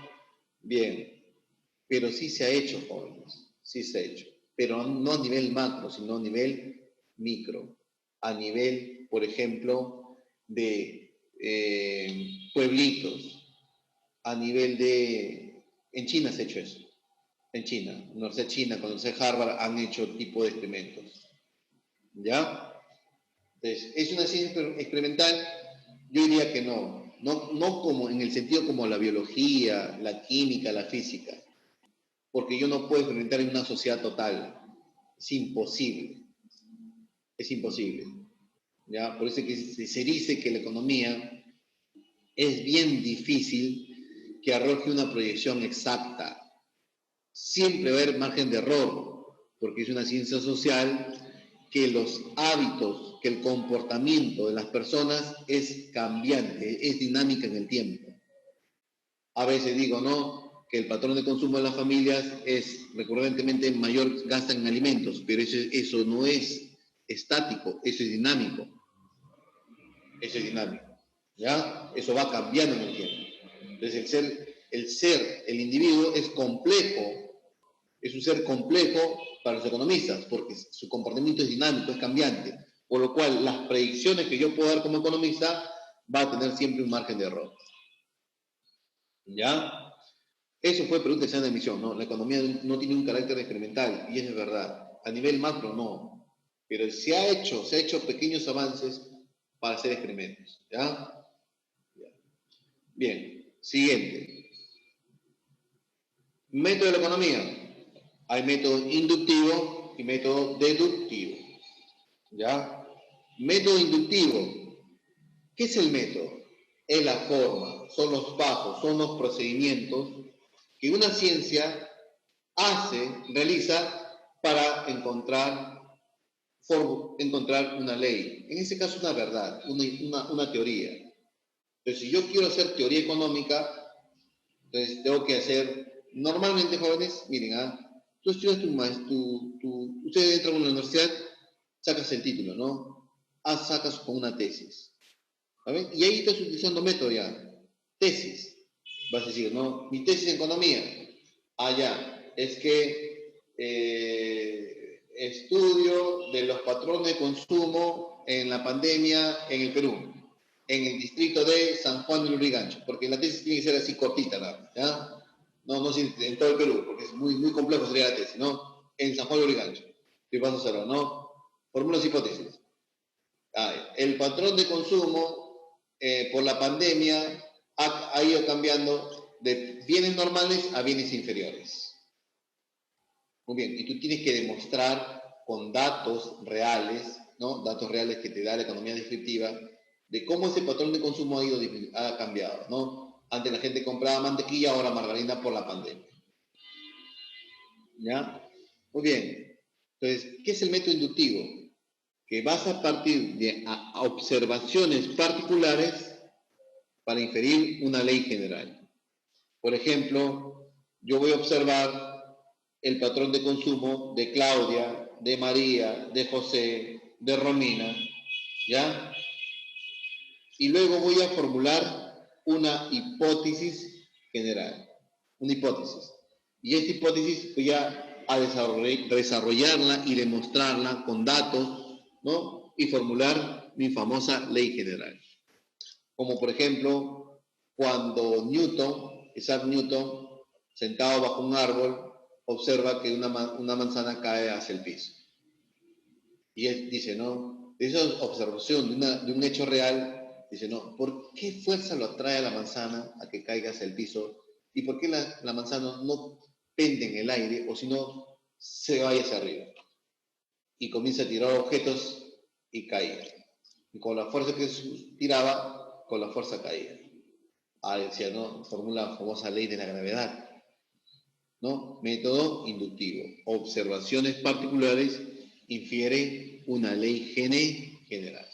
Bien, pero sí se ha hecho, jóvenes, sí se ha hecho, pero no a nivel macro, sino a nivel micro, a nivel, por ejemplo, de pueblitos, a nivel de... En China se ha hecho eso, en China, Universidad China, con la Universidad Harvard han hecho tipo de experimentos, ¿ya? Entonces, ¿es una ciencia experimental? Yo diría que no como en el sentido como la biología, la química, la física, porque yo no puedo experimentar en una sociedad total, es imposible, es imposible, ¿ya? Por eso que se dice que la economía es bien difícil que arroje una proyección exacta, siempre va a haber margen de error, porque es una ciencia social que los hábitos, que el comportamiento de las personas es cambiante, es dinámica en el tiempo. A veces digo, ¿no?, que el patrón de consumo de las familias es recurrentemente mayor, gastan en alimentos, pero eso no es estático, eso es dinámico. Eso es dinámico, ¿ya? Eso va cambiando en el tiempo. Entonces, el individuo es complejo, es un ser complejo para los economistas, porque su comportamiento es dinámico, es cambiante, por lo cual las predicciones que yo puedo dar como economista va a tener siempre un margen de error. ¿Ya? Eso fue pregunta de examen de admisión, ¿no? La economía no tiene un carácter experimental, y eso es verdad. A nivel macro, no. Pero se ha hecho pequeños avances para hacer experimentos, ¿ya? Bien, siguiente. Método de la economía. Hay método inductivo y método deductivo, ¿ya? Método inductivo. ¿Qué es el método? Es la forma, son los pasos, son los procedimientos que una ciencia realiza para encontrar una ley. En este caso, una verdad, una teoría. Entonces, si yo quiero hacer teoría económica, entonces tengo que hacer, normalmente, jóvenes, miren, tú estudias usted entra a una universidad, sacas el título, ¿no? Sacas con una tesis. ¿Sabes? Y ahí estás utilizando método ya. Tesis. Vas a decir, ¿no? Mi tesis en economía. Ya. Es que estudio de los patrones de consumo en la pandemia en el Perú, en el distrito de San Juan de Lurigancho, porque la tesis tiene que ser así cortita, ¿ya? No en todo el Perú, porque es muy, muy complejo sería la tesis, ¿no? En San Juan de Lurigancho. ¿Qué vas a hacerlo, no? Fórmulas hipótesis. El patrón de consumo por la pandemia ha ido cambiando de bienes normales a bienes inferiores. Muy bien, y tú tienes que demostrar con datos reales, ¿no? Datos reales que te da la economía descriptiva, de cómo ese patrón de consumo ha cambiado, ¿no? Antes la gente compraba mantequilla, ahora margarina por la pandemia. ¿Ya? Muy bien. Entonces, ¿qué es el método inductivo? Que vas a partir de observaciones particulares para inferir una ley general. Por ejemplo, yo voy a observar el patrón de consumo de Claudia, de María, de José, de Romina, ¿ya? Y luego voy a formular una hipótesis general, una hipótesis. Y esta hipótesis voy a desarrollarla y demostrarla con datos, ¿no? Y formular mi famosa ley general. Como por ejemplo, cuando Newton Isaac Newton, sentado bajo un árbol, observa que una manzana cae hacia el piso. Y él dice, ¿no? De esa observación de un hecho real, dice, no, ¿por qué fuerza lo atrae a la manzana a que caiga hacia el piso? ¿Y por qué la manzana no pende en el aire o si no se vaya hacia arriba? Y comienza a tirar objetos y caía. Y con la fuerza que tiraba, con la fuerza caía. Decía, ¿no? Formula la famosa ley de la gravedad, ¿no? Método inductivo. Observaciones particulares infieren una ley general.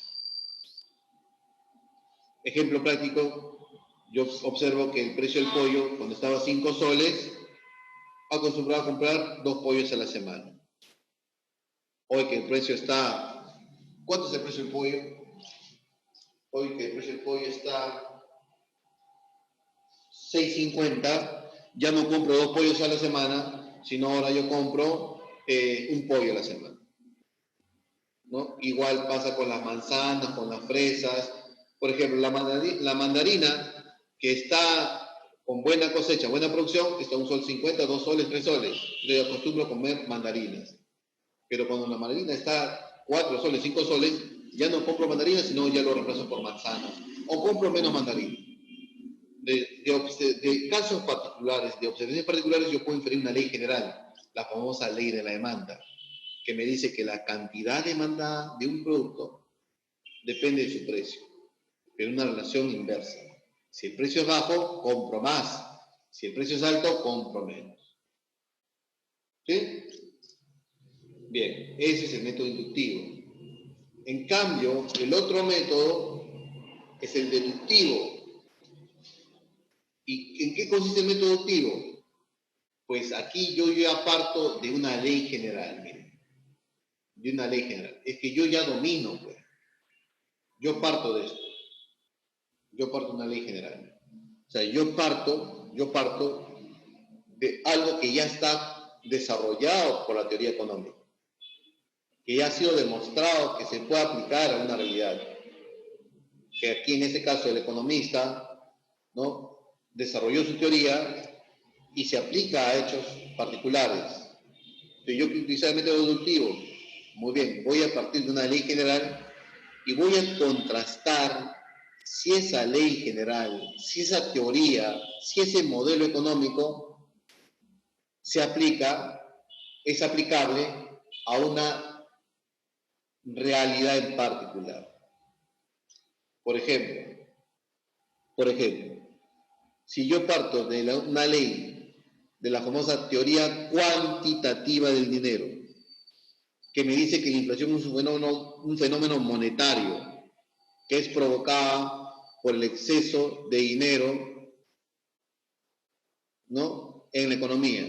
Ejemplo práctico, yo observo que el precio del pollo, cuando estaba 5 soles, acostumbrado a comprar 2 pollos a la semana. Hoy que el precio está... ¿Cuánto es el precio del pollo? Hoy que el precio del pollo está 6.50, ya no compro 2 pollos a la semana, sino ahora yo compro un pollo a la semana, ¿no? Igual pasa con las manzanas, con las fresas. Por ejemplo, la mandarina, que está con buena cosecha, buena producción, está 1 sol 50, 2 soles, 3 soles. Yo acostumbro a comer mandarinas. Pero cuando la mandarina está 4 soles, 5 soles, ya no compro mandarinas, sino ya lo reemplazo por manzanas. O compro menos mandarina. De casos particulares, de observaciones particulares, yo puedo inferir una ley general, la famosa ley de la demanda, que me dice que la cantidad demandada de un producto depende de su precio, pero una relación inversa. Si el precio es bajo, compro más. Si el precio es alto, compro menos. ¿Sí? Bien, ese es el método inductivo. En cambio, el otro método es el deductivo. ¿Y en qué consiste el método deductivo? Pues aquí yo ya parto de una ley general, miren. De una ley general. Es que yo ya domino, pues. Yo parto de esto. Yo parto de una ley general. O sea, yo parto de algo que ya está desarrollado por la teoría económica. Que ya ha sido demostrado que se puede aplicar a una realidad. Que aquí en este caso el economista, ¿no?, desarrolló su teoría y se aplica a hechos particulares. Entonces, yo quiero utilizar el método deductivo. Muy bien, voy a partir de una ley general y voy a contrastar si esa ley general, si esa teoría, si ese modelo económico se aplica, es aplicable a una realidad en particular. Por ejemplo, si yo parto de una ley de la famosa teoría cuantitativa del dinero, que me dice que la inflación es un fenómeno monetario, que es provocada por el exceso de dinero, ¿no?, en la economía.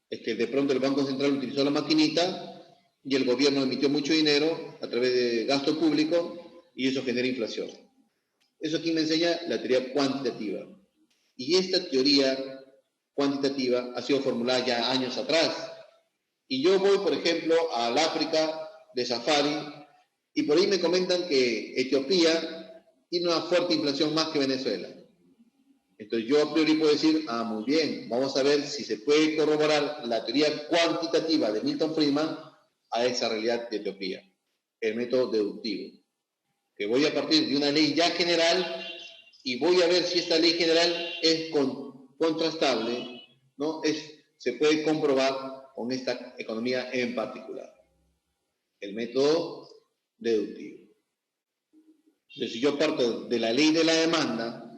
Es que de pronto el Banco Central utilizó la maquinita y el gobierno emitió mucho dinero a través de gasto público y eso genera inflación. Eso aquí me enseña la teoría cuantitativa. Y esta teoría cuantitativa ha sido formulada ya años atrás. Y yo voy, por ejemplo, al África de safari y por ahí me comentan que Etiopía tiene una fuerte inflación más que Venezuela. Entonces yo a priori puedo decir, muy bien, vamos a ver si se puede corroborar la teoría cuantitativa de Milton Friedman a esa realidad de Etiopía, el método deductivo. Que voy a partir de una ley ya general y voy a ver si esta ley general es contrastable, ¿no? Se puede comprobar con esta economía en particular. El método deductivo. Entonces, si yo parto de la ley de la demanda,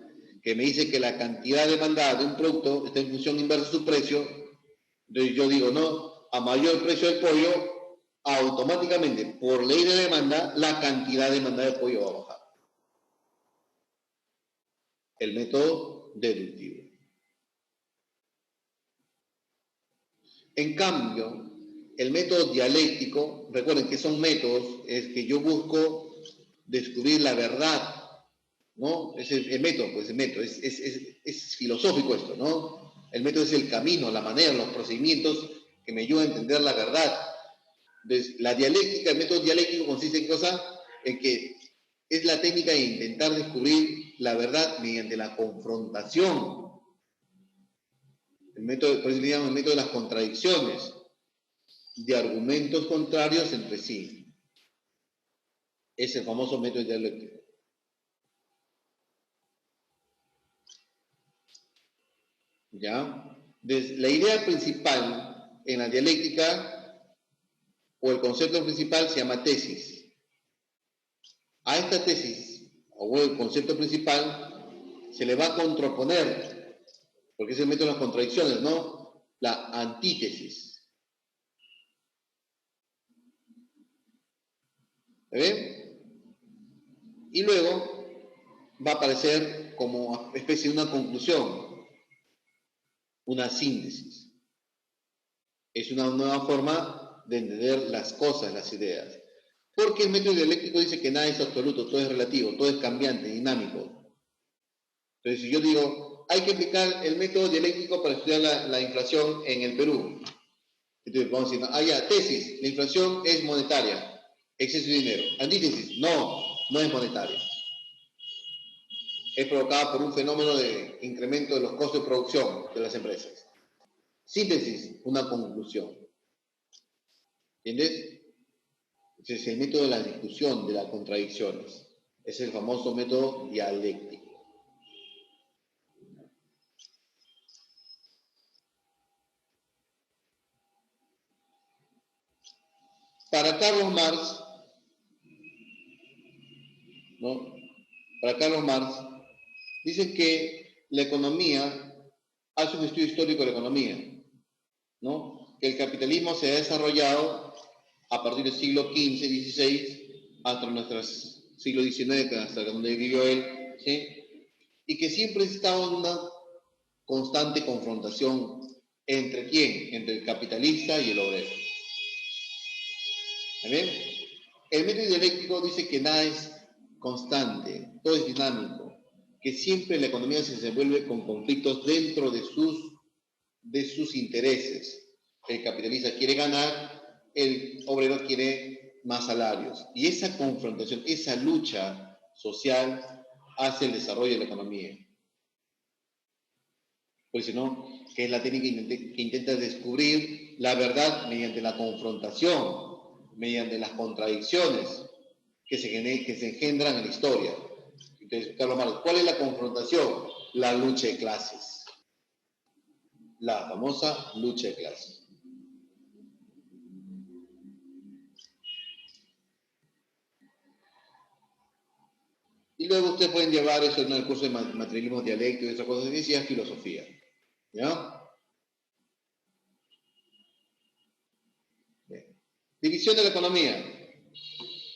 que me dice que la cantidad demandada de un producto está en función inversa de su precio, entonces yo digo, no, a mayor precio del pollo, automáticamente, por ley de demanda, la cantidad demandada de pollo va a bajar. El método deductivo. En cambio, el método dialéctico, recuerden que son métodos, es que yo busco descubrir la verdad, ¿no? Es el método, pues el método, es filosófico esto, ¿no? El método es el camino, la manera, los procedimientos que me ayudan a entender la verdad. Entonces, la dialéctica, el método dialéctico consiste en en que es la técnica de intentar descubrir la verdad mediante la confrontación. por eso le llaman el método de las contradicciones, de argumentos contrarios entre sí. Es el famoso método dialéctico. ¿Ya? La idea principal en la dialéctica, o el concepto principal, se llama tesis. A esta tesis, o el concepto principal, se le va a contraponer, porque es el método de las contradicciones, ¿no? La antítesis. ¿Ve? Y luego va a aparecer como especie de una conclusión, una síntesis. Es una nueva forma de entender las cosas, las ideas. Porque el método dialéctico dice que nada es absoluto, todo es relativo, todo es cambiante, dinámico. Entonces, si yo digo, hay que aplicar el método dialéctico para estudiar la inflación en el Perú. Entonces, vamos a decir, ya, tesis, la inflación es monetaria, exceso de dinero. Antítesis, no es monetaria. Es provocada por un fenómeno de incremento de los costos de producción de las empresas. Síntesis, una conclusión. ¿Entiendes? Es el método de la discusión, de las contradicciones. Es el famoso método dialéctico. Para Carlos Marx, ¿no? Para Carlos Marx, dicen que la economía, hace un estudio histórico de la economía, ¿no? Que el capitalismo se ha desarrollado a partir del siglo XV, XVI, hasta nuestro siglo XIX, hasta donde vivió él, ¿sí? Y que siempre estaba en una constante confrontación entre quién, entre el capitalista y el obrero. ¿Ven? El método dialéctico dice que nada es constante, todo es dinámico, que siempre la economía se desenvuelve con conflictos dentro de sus intereses. El capitalista quiere ganar, el obrero quiere más salarios. Y esa confrontación, esa lucha social hace el desarrollo de la economía. Pues si no, que es la técnica que intenta descubrir la verdad mediante la confrontación, mediante las contradicciones que se engendran en la historia. Entonces, Carlos Marx, ¿cuál es la confrontación? La lucha de clases. La famosa lucha de clases. Y luego ustedes pueden llevar eso en el curso de materialismo dialéctico y esas cosas, y decía filosofía. ¿Ya? Bien. División de la economía.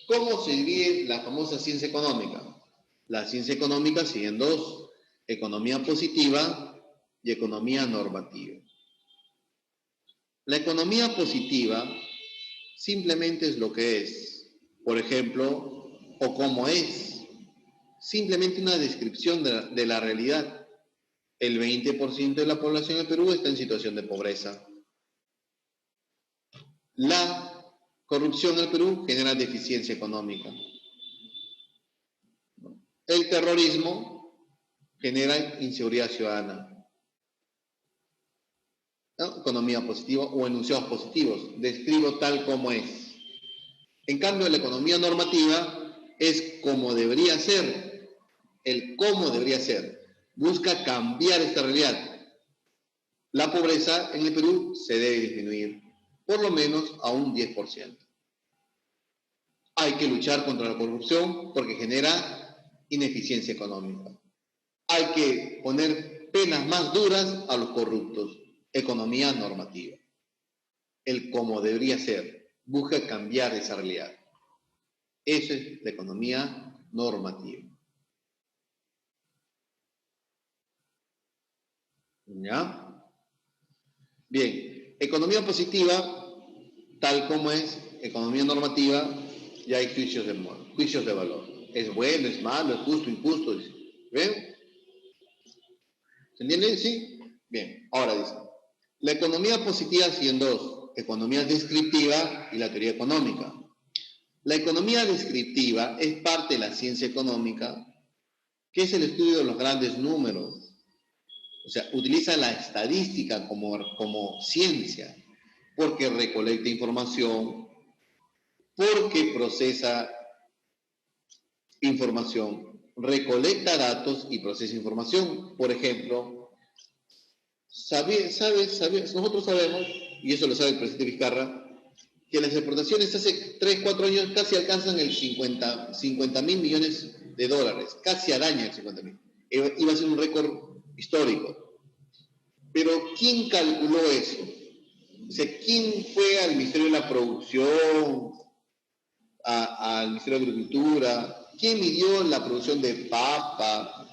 ¿Cómo se divide la famosa ciencia económica? La ciencia económica sigue en dos: economía positiva y economía normativa. La economía positiva simplemente es lo que es, por ejemplo, o cómo es, simplemente una descripción de la realidad. El 20% de la población de Perú está en situación de pobreza. La corrupción en el Perú genera deficiencia económica. El terrorismo genera inseguridad ciudadana. ¿No? Economía positiva o enunciados positivos. Describo tal como es. En cambio, la economía normativa es como debería ser. El cómo debería ser. Busca cambiar esta realidad. La pobreza en el Perú se debe disminuir, por lo menos a un 10%. Hay que luchar contra la corrupción porque genera ineficiencia económica. Hay que poner penas más duras a los corruptos. Economía normativa. El cómo debería ser. Busca cambiar esa realidad. Eso es la economía normativa. ¿Ya? Bien, economía positiva, tal como es economía normativa, ya hay juicios de valor. Es bueno, es malo, es justo, injusto. ¿Ven? ¿Se entiende? ¿Sí? Bien, ahora dice, la economía positiva sigue en dos: economía descriptiva y la teoría económica. La economía descriptiva es parte de la ciencia económica, que es el estudio de los grandes números. O sea, utiliza la estadística como ciencia, porque recolecta información, porque procesa información, recolecta datos y procesa información. Por ejemplo, nosotros sabemos, y eso lo sabe el presidente Vizcarra, que las exportaciones hace 3, 4 años casi alcanzan el 50.000 millones de dólares, casi araña el 50.000. Iba a ser un récord histórico. Pero ¿quién calculó eso? O sea, ¿quién fue al Ministerio de la Producción, al Ministerio de Agricultura? ¿Quién midió la producción de papa,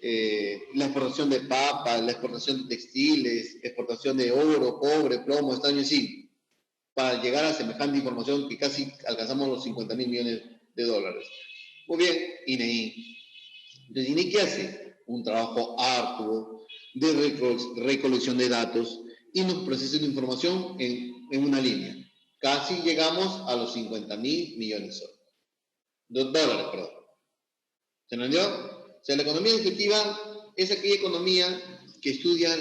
la exportación de papa, la exportación de textiles, exportación de oro, cobre, plomo, estaño y zinc, para llegar a semejante información que casi alcanzamos los 50.000 millones de dólares? Muy bien, INEI. Entonces, INEI, ¿qué hace? Un trabajo arduo de recolección de datos y nos procesa la información en una línea. Casi llegamos a los 50.000 millones de dólares. ¿Se entendió? O sea, la economía descriptiva es aquella economía que estudia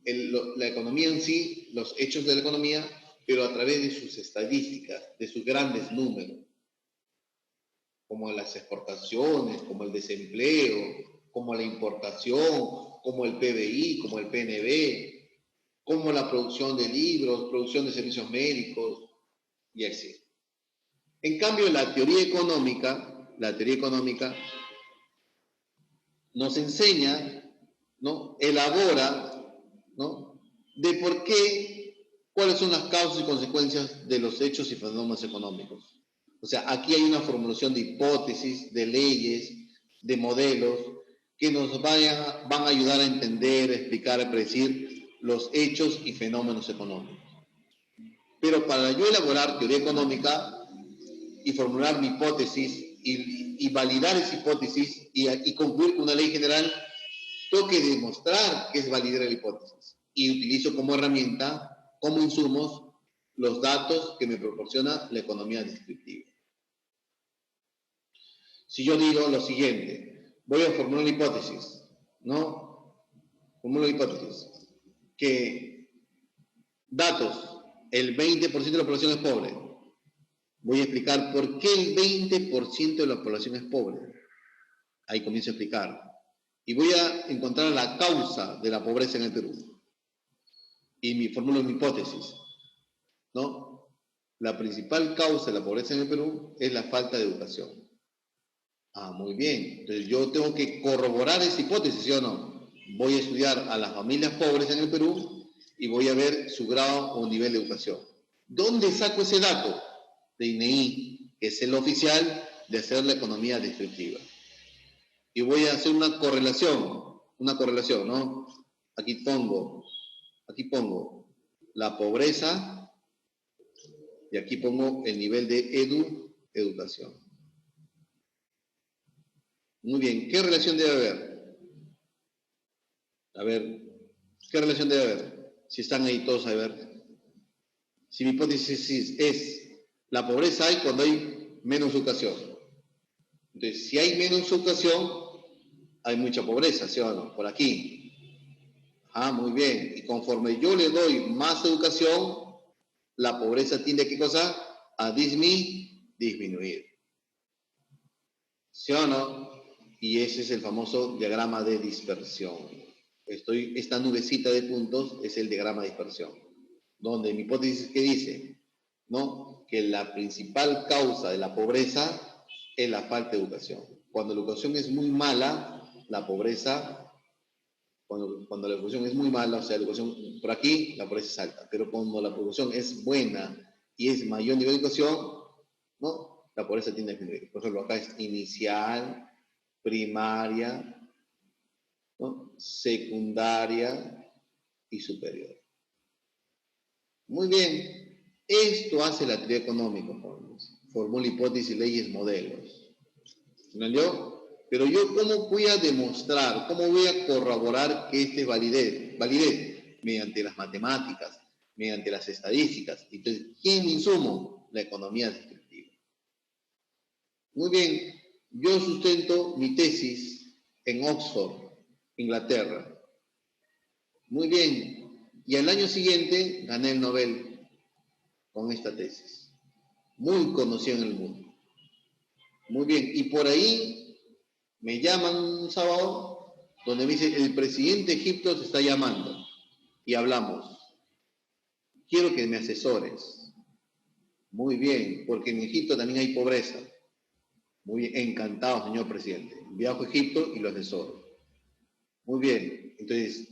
la economía en sí, los hechos de la economía, pero a través de sus estadísticas, de sus grandes números, como las exportaciones, como el desempleo, como la importación, como el PBI, como el PNB, como la producción de libros, producción de servicios médicos, y así. En cambio, la teoría económica nos enseña, ¿no? Elabora, ¿no? De por qué, cuáles son las causas y consecuencias de los hechos y fenómenos económicos. O sea, aquí hay una formulación de hipótesis, de leyes, de modelos, que nos van a ayudar a entender, a explicar, a predecir los hechos y fenómenos económicos. Pero para yo elaborar teoría económica y formular mi hipótesis y validar esa hipótesis y concluir con una ley general, tengo que demostrar que es válida la hipótesis. Y utilizo como herramienta, como insumos, los datos que me proporciona la economía descriptiva. Si yo digo lo siguiente, voy a formular una hipótesis, ¿no? Formulo la hipótesis, que datos, el 20% de la población es pobre. Voy a explicar por qué el 20% de la población es pobre. Ahí comienzo a explicar. Y voy a encontrar la causa de la pobreza en el Perú. Y formulo mi hipótesis, ¿no? La principal causa de la pobreza en el Perú es la falta de educación. Ah, muy bien. Entonces yo tengo que corroborar esa hipótesis, ¿sí o no? Voy a estudiar a las familias pobres en el Perú y voy a ver su grado o nivel de educación. ¿Dónde saco ese dato? De INEI, que es el oficial de hacer la economía descriptiva. Y voy a hacer una correlación, ¿no? Aquí pongo la pobreza y aquí pongo el nivel de educación. Muy bien, ¿qué relación debe haber? A ver, ¿qué relación debe haber? Si están ahí todos a ver. Si mi hipótesis es, la pobreza hay cuando hay menos educación. Entonces, si hay menos educación, hay mucha pobreza, ¿sí o no? Por aquí. Ah, muy bien. Y conforme yo le doy más educación, la pobreza tiende a qué cosa? A disminuir. ¿Sí o no? Y ese es el famoso diagrama de dispersión. Esta nubecita de puntos es el diagrama de dispersión, donde mi hipótesis que dice, ¿no? Que la principal causa de la pobreza es la falta de educación. Cuando la educación es muy mala, la pobreza, cuando la educación es muy mala, o sea, la educación por aquí, la pobreza es alta, pero cuando la educación es buena y es mayor nivel de educación, ¿no? La pobreza tiende a disminuir. Por ejemplo, acá es inicial, primaria, ¿no? Secundaria y superior. Muy bien, esto hace la teoría económica, formula hipótesis, leyes, modelos. ¿Entendió? Pero yo, ¿cómo voy a demostrar, cómo voy a corroborar que este es validez? Validez mediante las matemáticas, mediante las estadísticas. Entonces, ¿quién me insumo? La economía descriptiva. Muy bien, yo sustento mi tesis en Oxford, Inglaterra. Muy bien. Y al año siguiente gané el Nobel con esta tesis. Muy conocida en el mundo. Muy bien. Y por ahí me llaman un sábado donde me dice, el presidente de Egipto te está llamando. Y hablamos. Quiero que me asesores. Muy bien, porque en Egipto también hay pobreza. Muy bien, encantado, señor presidente. Viajo a Egipto y lo asesoro. Muy bien, entonces,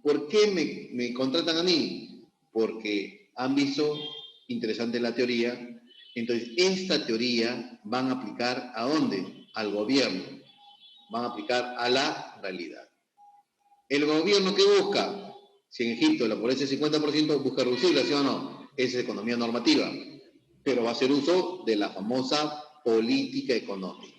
¿por qué me contratan a mí? Porque han visto interesante la teoría. Entonces, esta teoría van a aplicar ¿a dónde? Al gobierno. Van a aplicar a la realidad. ¿El gobierno qué busca? Si en Egipto la pobreza es 50%, busca reducirla, ¿sí o no? Esa es economía normativa. Pero va a hacer uso de la famosa política económica.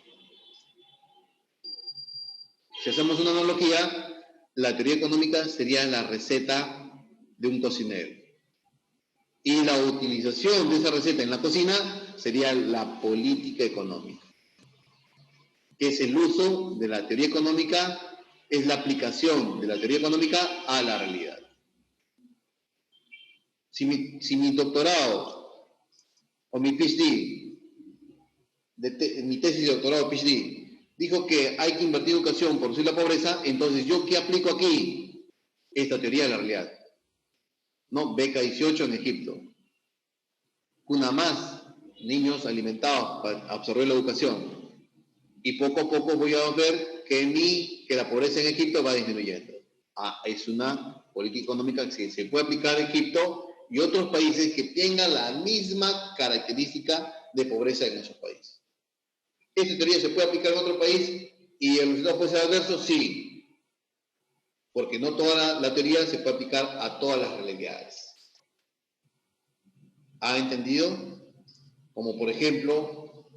Si hacemos una analogía, la teoría económica sería la receta de un cocinero. Y la utilización de esa receta en la cocina sería la política económica, que es el uso de la teoría económica, es la aplicación de la teoría económica a la realidad. Si mi doctorado o mi PhD, mi tesis de doctorado o PhD, dijo que hay que invertir en educación por reducir la pobreza, entonces ¿yo qué aplico aquí? Esta teoría de la realidad. ¿No? Beca 18 en Egipto. Una más, niños alimentados para absorber la educación. Y poco a poco voy a ver que la pobreza en Egipto va disminuyendo. Es una política económica que se puede aplicar a Egipto y otros países que tengan la misma característica de pobreza en esos países. ¿Esta teoría se puede aplicar en otro país y el resultado puede ser adverso? Sí, porque no toda la teoría se puede aplicar a todas las realidades. ¿Ha entendido? Como por ejemplo,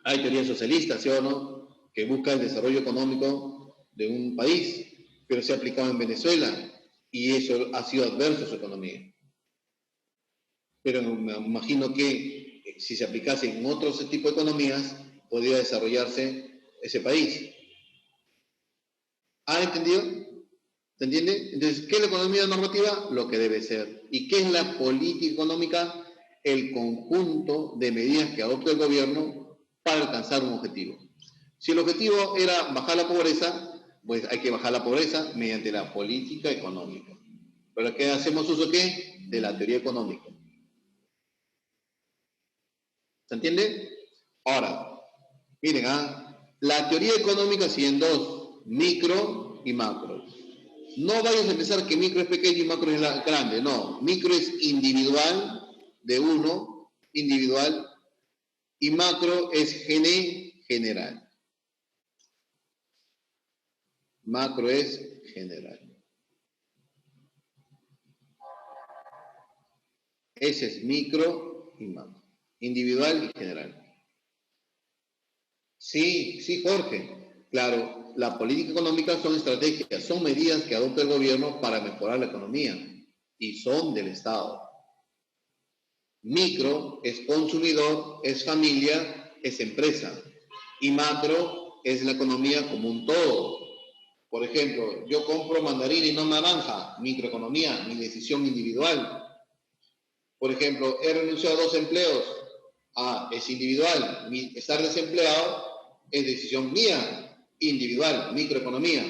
hay teorías socialistas, ¿sí o no?, que buscan el desarrollo económico de un país, pero se ha aplicado en Venezuela y eso ha sido adverso a su economía. Pero me imagino que si se aplicase en otros tipos de economías, podría desarrollarse ese país. ¿Ha entendido? ¿Se entiende? Entonces, ¿qué es la economía normativa? Lo que debe ser. ¿Y qué es la política económica? El conjunto de medidas que adopta el gobierno para alcanzar un objetivo. Si el objetivo era bajar la pobreza, pues hay que bajar la pobreza mediante la política económica. ¿Pero qué hacemos uso qué? De la teoría económica. ¿Se entiende? Ahora, miren, la teoría económica sigue en dos, micro y macro. No vayas a pensar que micro es pequeño y macro es grande, no. Micro es individual, de uno, individual, y macro es general. Macro es general. Ese es micro y macro. Individual y general. Sí, Jorge. Claro, la política económica son estrategias, son medidas que adopta el gobierno para mejorar la economía y son del Estado. Micro es consumidor, es familia, es empresa. Y macro es la economía como un todo. Por ejemplo, yo compro mandarina y no naranja, microeconomía, mi decisión individual. Por ejemplo, he renunciado a 2 empleos, es individual. Estar desempleado es decisión mía, individual, microeconomía.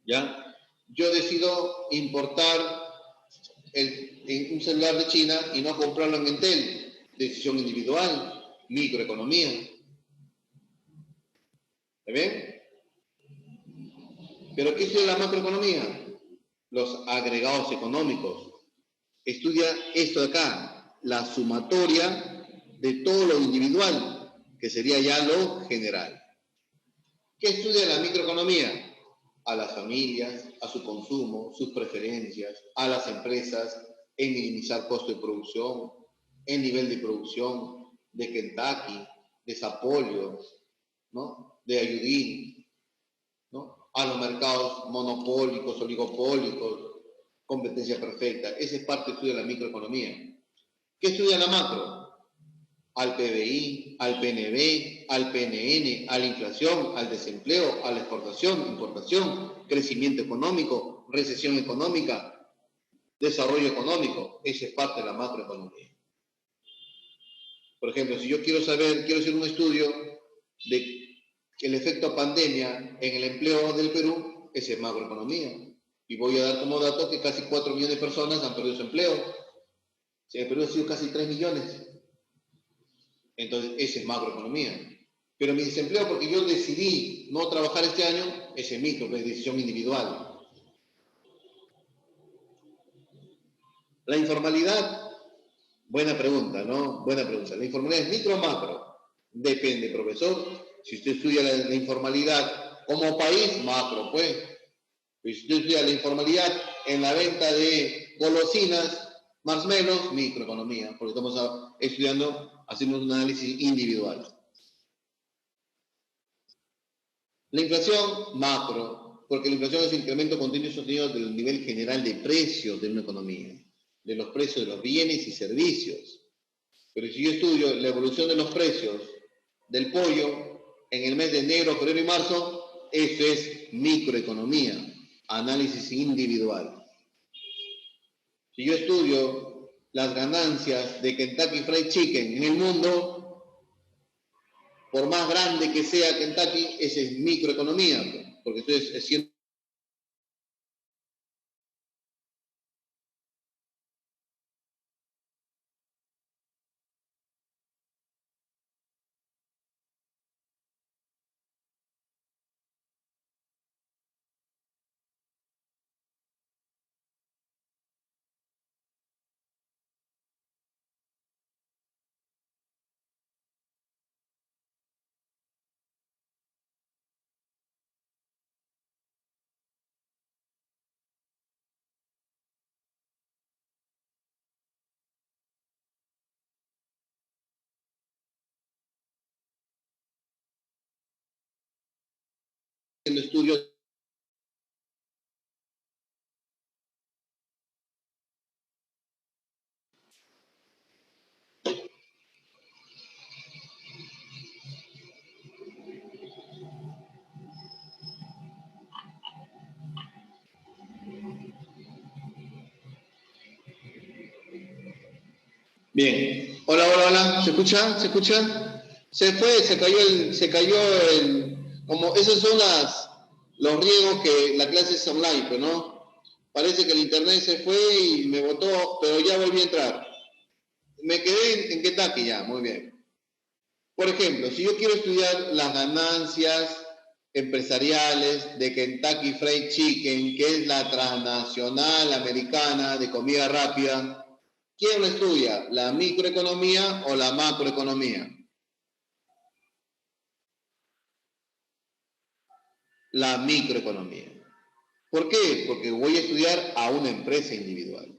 ¿Ya? Yo decido importar un celular de China y no comprarlo en Entel, decisión individual, microeconomía. ¿Está bien? ¿Pero qué estudia la macroeconomía? Los agregados económicos. Estudia esto de acá, la sumatoria de todo lo individual, que sería ya lo general. ¿Qué estudia la microeconomía? A las familias, a su consumo, sus preferencias, a las empresas, en minimizar costo de producción, en nivel de producción, de Kentucky, de Sapolio, ¿no?, de Ayudín, ¿no?, a los mercados monopólicos, oligopólicos, competencia perfecta. Esa es parte del estudio de la microeconomía. ¿Qué estudia la macro? al PBI, al PNB, al PNN, a la inflación, al desempleo, a la exportación, importación, crecimiento económico, recesión económica, desarrollo económico. Esa es parte de la macroeconomía. Por ejemplo, si yo quiero hacer un estudio de el efecto pandemia en el empleo del Perú, esa es macroeconomía. Y voy a dar como dato que casi 4 millones de personas han perdido su empleo. En el Perú ha sido casi 3 millones. Entonces, esa es macroeconomía. Pero mi desempleo, porque yo decidí no trabajar este año, ese es micro, es decisión individual. La informalidad, buena pregunta, ¿no? Buena pregunta. ¿La informalidad es micro o macro? Depende, profesor. Si usted estudia la informalidad como país, macro, pues. Pero si usted estudia la informalidad en la venta de golosinas, más o menos, microeconomía, porque estamos estudiando, haciendo un análisis individual. La inflación, macro, porque la inflación es el incremento continuo y sostenido del nivel general de precios de una economía, de los precios de los bienes y servicios. Pero si yo estudio la evolución de los precios del pollo en el mes de enero, febrero y marzo, eso es microeconomía, análisis individual. Si yo estudio las ganancias de Kentucky Fried Chicken en el mundo, por más grande que sea Kentucky, esa es microeconomía, porque entonces es cierto. Estudios. Bien. Hola, hola, hola. ¿Se escucha? ¿Se escucha? Se fue, se cayó como esos son los riesgos que la clase es online, pues, ¿no? Parece que el internet se fue y me botó, pero ya volví a entrar. Me quedé en Kentucky ya, muy bien. Por ejemplo, si yo quiero estudiar las ganancias empresariales de Kentucky Fried Chicken, que es la transnacional americana de comida rápida, ¿quién lo estudia? ¿La microeconomía o la macroeconomía? La microeconomía. ¿Por qué? Porque voy a estudiar a una empresa individual.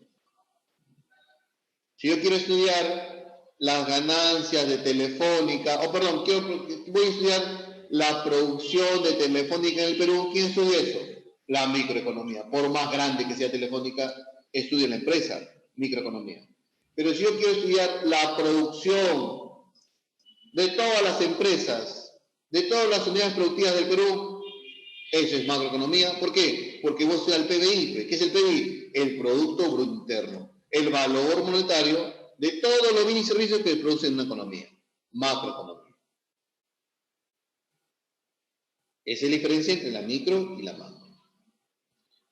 Si yo quiero estudiar las ganancias de Telefónica, voy a estudiar la producción de Telefónica en el Perú, ¿quién estudia eso? La microeconomía. Por más grande que sea Telefónica, estudia la empresa, microeconomía. Pero si yo quiero estudiar la producción de todas las empresas, de todas las unidades productivas del Perú, eso es macroeconomía. ¿Por qué? Porque vos estudias el PBI. ¿Qué es el PBI? El Producto Bruto Interno. El valor monetario de todos los bienes y servicios que producen una economía. Macroeconomía. Esa es la diferencia entre la micro y la macro.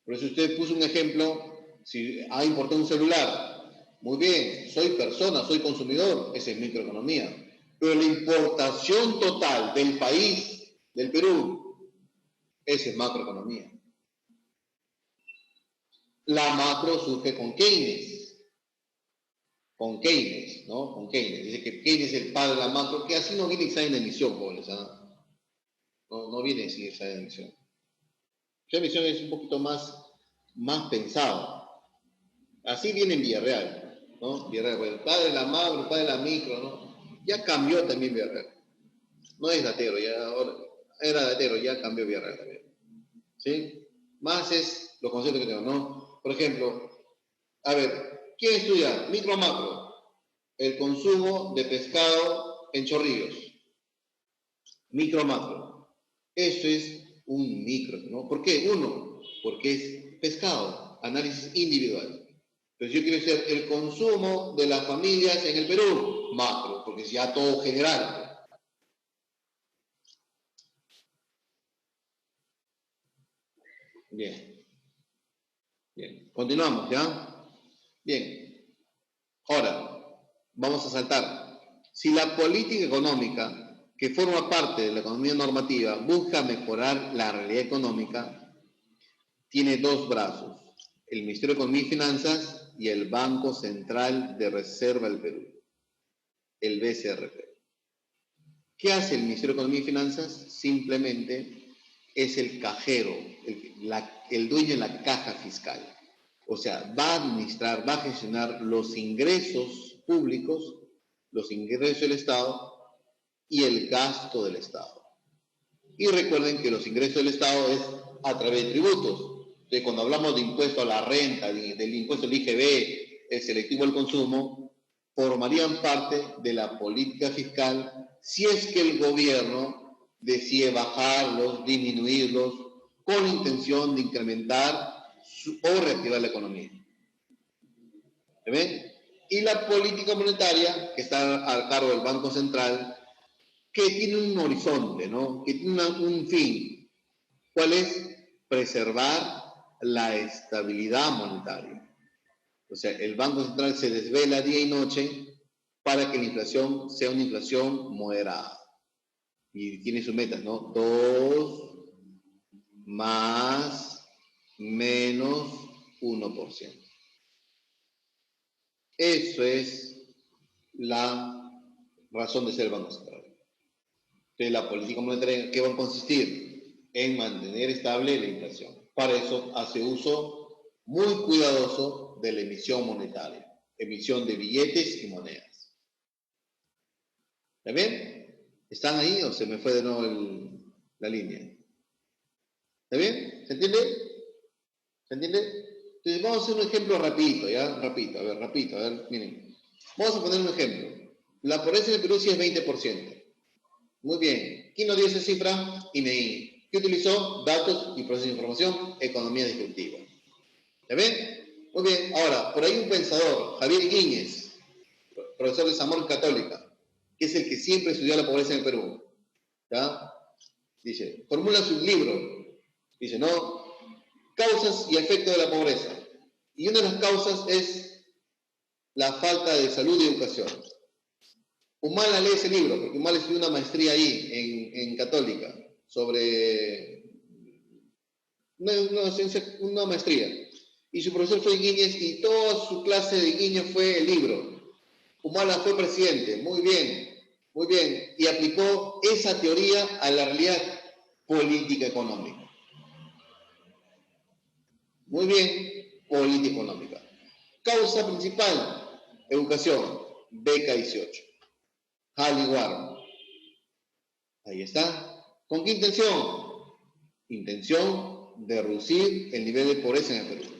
Por eso usted puso un ejemplo, si ha importado un celular, muy bien, soy persona, soy consumidor, esa es microeconomía. Pero la importación total del país, del Perú, esa es macroeconomía. La macro surge con Keynes. Con Keynes, ¿no? Con Keynes. Dice que Keynes es el padre de la macro, que así no viene examen de emisión, jóvenes, ¿ah? No viene sin examen de emisión. Esa emisión es un poquito más pensado. Así viene en Villarreal, ¿no? Villarreal, bueno, padre de la macro, padre de la micro, ¿no? Ya cambió también Villarreal. No es datero, ya ahora era datero, ya cambió Villarreal también. ¿Sí? Más es los conceptos que tengo, ¿no? Por ejemplo, a ver, ¿quién estudia? Micro o macro. el consumo de pescado en Chorrillos, micro macro. Eso es un micro, ¿no? ¿Por qué? Uno, porque es pescado, análisis individual. Entonces yo quiero hacer el consumo de las familias en el Perú, macro, porque es ya todo general. Bien. Bien. Continuamos, ¿ya? Bien. Ahora, vamos a saltar. Si la política económica, que forma parte de la economía normativa, busca mejorar la realidad económica, tiene dos brazos, el Ministerio de Economía y Finanzas y el Banco Central de Reserva del Perú, el BCRP. ¿Qué hace el Ministerio de Economía y Finanzas? Simplemente es el cajero, el dueño de la caja fiscal. O sea, va a administrar, va a gestionar los ingresos públicos, los ingresos del Estado y el gasto del Estado. Y recuerden que los ingresos del Estado es a través de tributos. Entonces, cuando hablamos de impuesto a la renta, del impuesto al IGB, el selectivo al consumo, formarían parte de la política fiscal si es que el gobierno decide bajarlos, disminuirlos, con intención de incrementar o reactivar la economía. ¿Se ven? Y la política monetaria, que está a cargo del Banco Central, que tiene un horizonte, ¿no? Que tiene un fin. ¿Cuál es? Preservar la estabilidad monetaria. O sea, el Banco Central se desvela día y noche para que la inflación sea una inflación moderada. Y tiene sus metas, ¿no? 2 más menos 1%. Eso es la razón de ser el Banco Central. Entonces, la política monetaria, ¿qué va a consistir? En mantener estable la inflación. Para eso hace uso muy cuidadoso de la emisión monetaria, emisión de billetes y monedas. ¿Está bien? ¿Están ahí o se me fue de nuevo la línea? ¿Está bien? ¿Se entiende? ¿Se entiende? Entonces vamos a hacer un ejemplo rapidito, ¿ya? Rapidito, a ver, miren. Vamos a poner un ejemplo. La pobreza en el Perú sí es 20%. Muy bien. ¿Quién nos dio esa cifra? INEI. ¿Qué utilizó? Datos y procesos de información, economía descriptiva. ¿Está bien? Muy bien. Ahora, por ahí un pensador, Javier Guíñez, profesor de Zamora Católica, que es el que siempre estudió la pobreza en el Perú. ¿Ya? Dice, formula su libro. Dice, ¿no? Causas y efectos de la pobreza. Y una de las causas es la falta de salud y educación. Humala lee ese libro, porque Humala estudió una maestría ahí, en Católica, sobre una maestría. Y su profesor fue Guíñez y toda su clase de Guíñez fue el libro. Humala fue presidente, muy bien, muy bien. Y aplicó esa teoría a la realidad política económica. Muy bien, política económica. Causa principal, educación, beca 18. Halley Warren. Ahí está. ¿Con qué intención? Intención de reducir el nivel de pobreza en el Perú.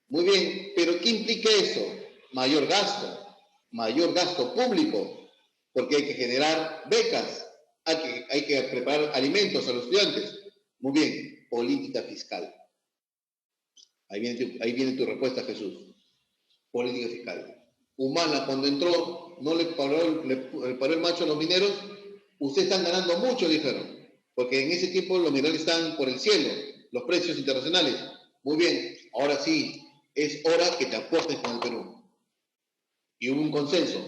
Muy bien, pero ¿qué implica eso? Mayor gasto público, porque hay que generar becas, hay que preparar alimentos a los estudiantes. Muy bien, política fiscal. Ahí viene tu respuesta, Jesús. Política fiscal. Humala, cuando entró, no le paró el macho a los mineros. Ustedes están ganando mucho, dijeron, porque en ese tiempo los minerales están por el cielo, los precios internacionales. Muy bien, ahora sí, es hora que te aportes con el Perú. Y hubo un consenso,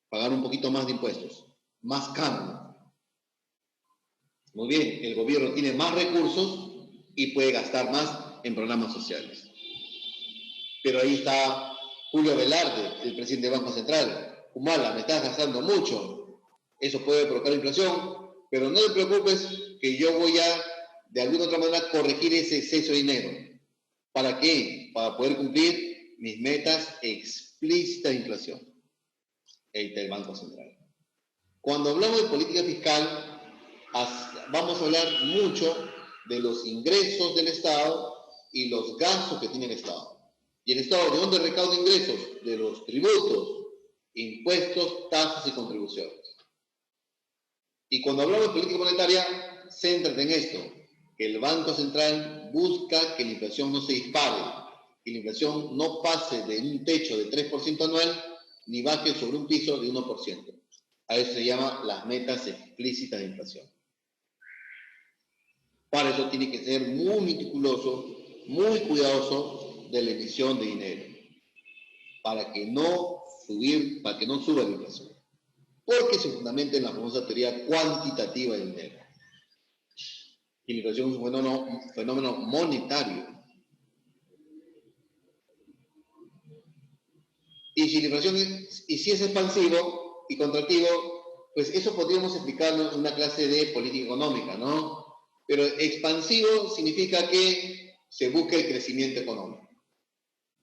pagar un poquito más de impuestos, más cambio. Muy bien, el gobierno tiene más recursos y puede gastar más en programas sociales. Pero ahí está Julio Velarde, el presidente del Banco Central. Humala, me estás gastando mucho. Eso puede provocar inflación, pero no te preocupes que yo voy a, de alguna otra manera, corregir ese exceso de dinero. ¿Para qué? Para poder cumplir mis metas explícitas de inflación. Ahí está el Banco Central. Cuando hablamos de política fiscal, vamos a hablar mucho de los ingresos del Estado y los gastos que tiene el Estado. ¿Y el Estado de dónde recauda ingresos? De los tributos. impuestos, tasas y contribuciones. Y cuando hablamos de política monetaria, céntrate en esto, que el Banco Central busca que la inflación no se dispare, que la inflación no pase de un techo de 3% anual, ni baje sobre un piso de 1%. A eso se llama las metas explícitas de inflación. Para eso tiene que ser muy meticuloso, muy cuidadoso de la emisión de dinero, para que no suba la inflación. Porque se fundamenta en la famosa teoría cuantitativa del dinero. Y la inflación es un fenómeno monetario. Y si es expansivo y contractivo, pues eso podríamos explicarlo en una clase de política económica, ¿no? Pero expansivo significa que se busca el crecimiento económico.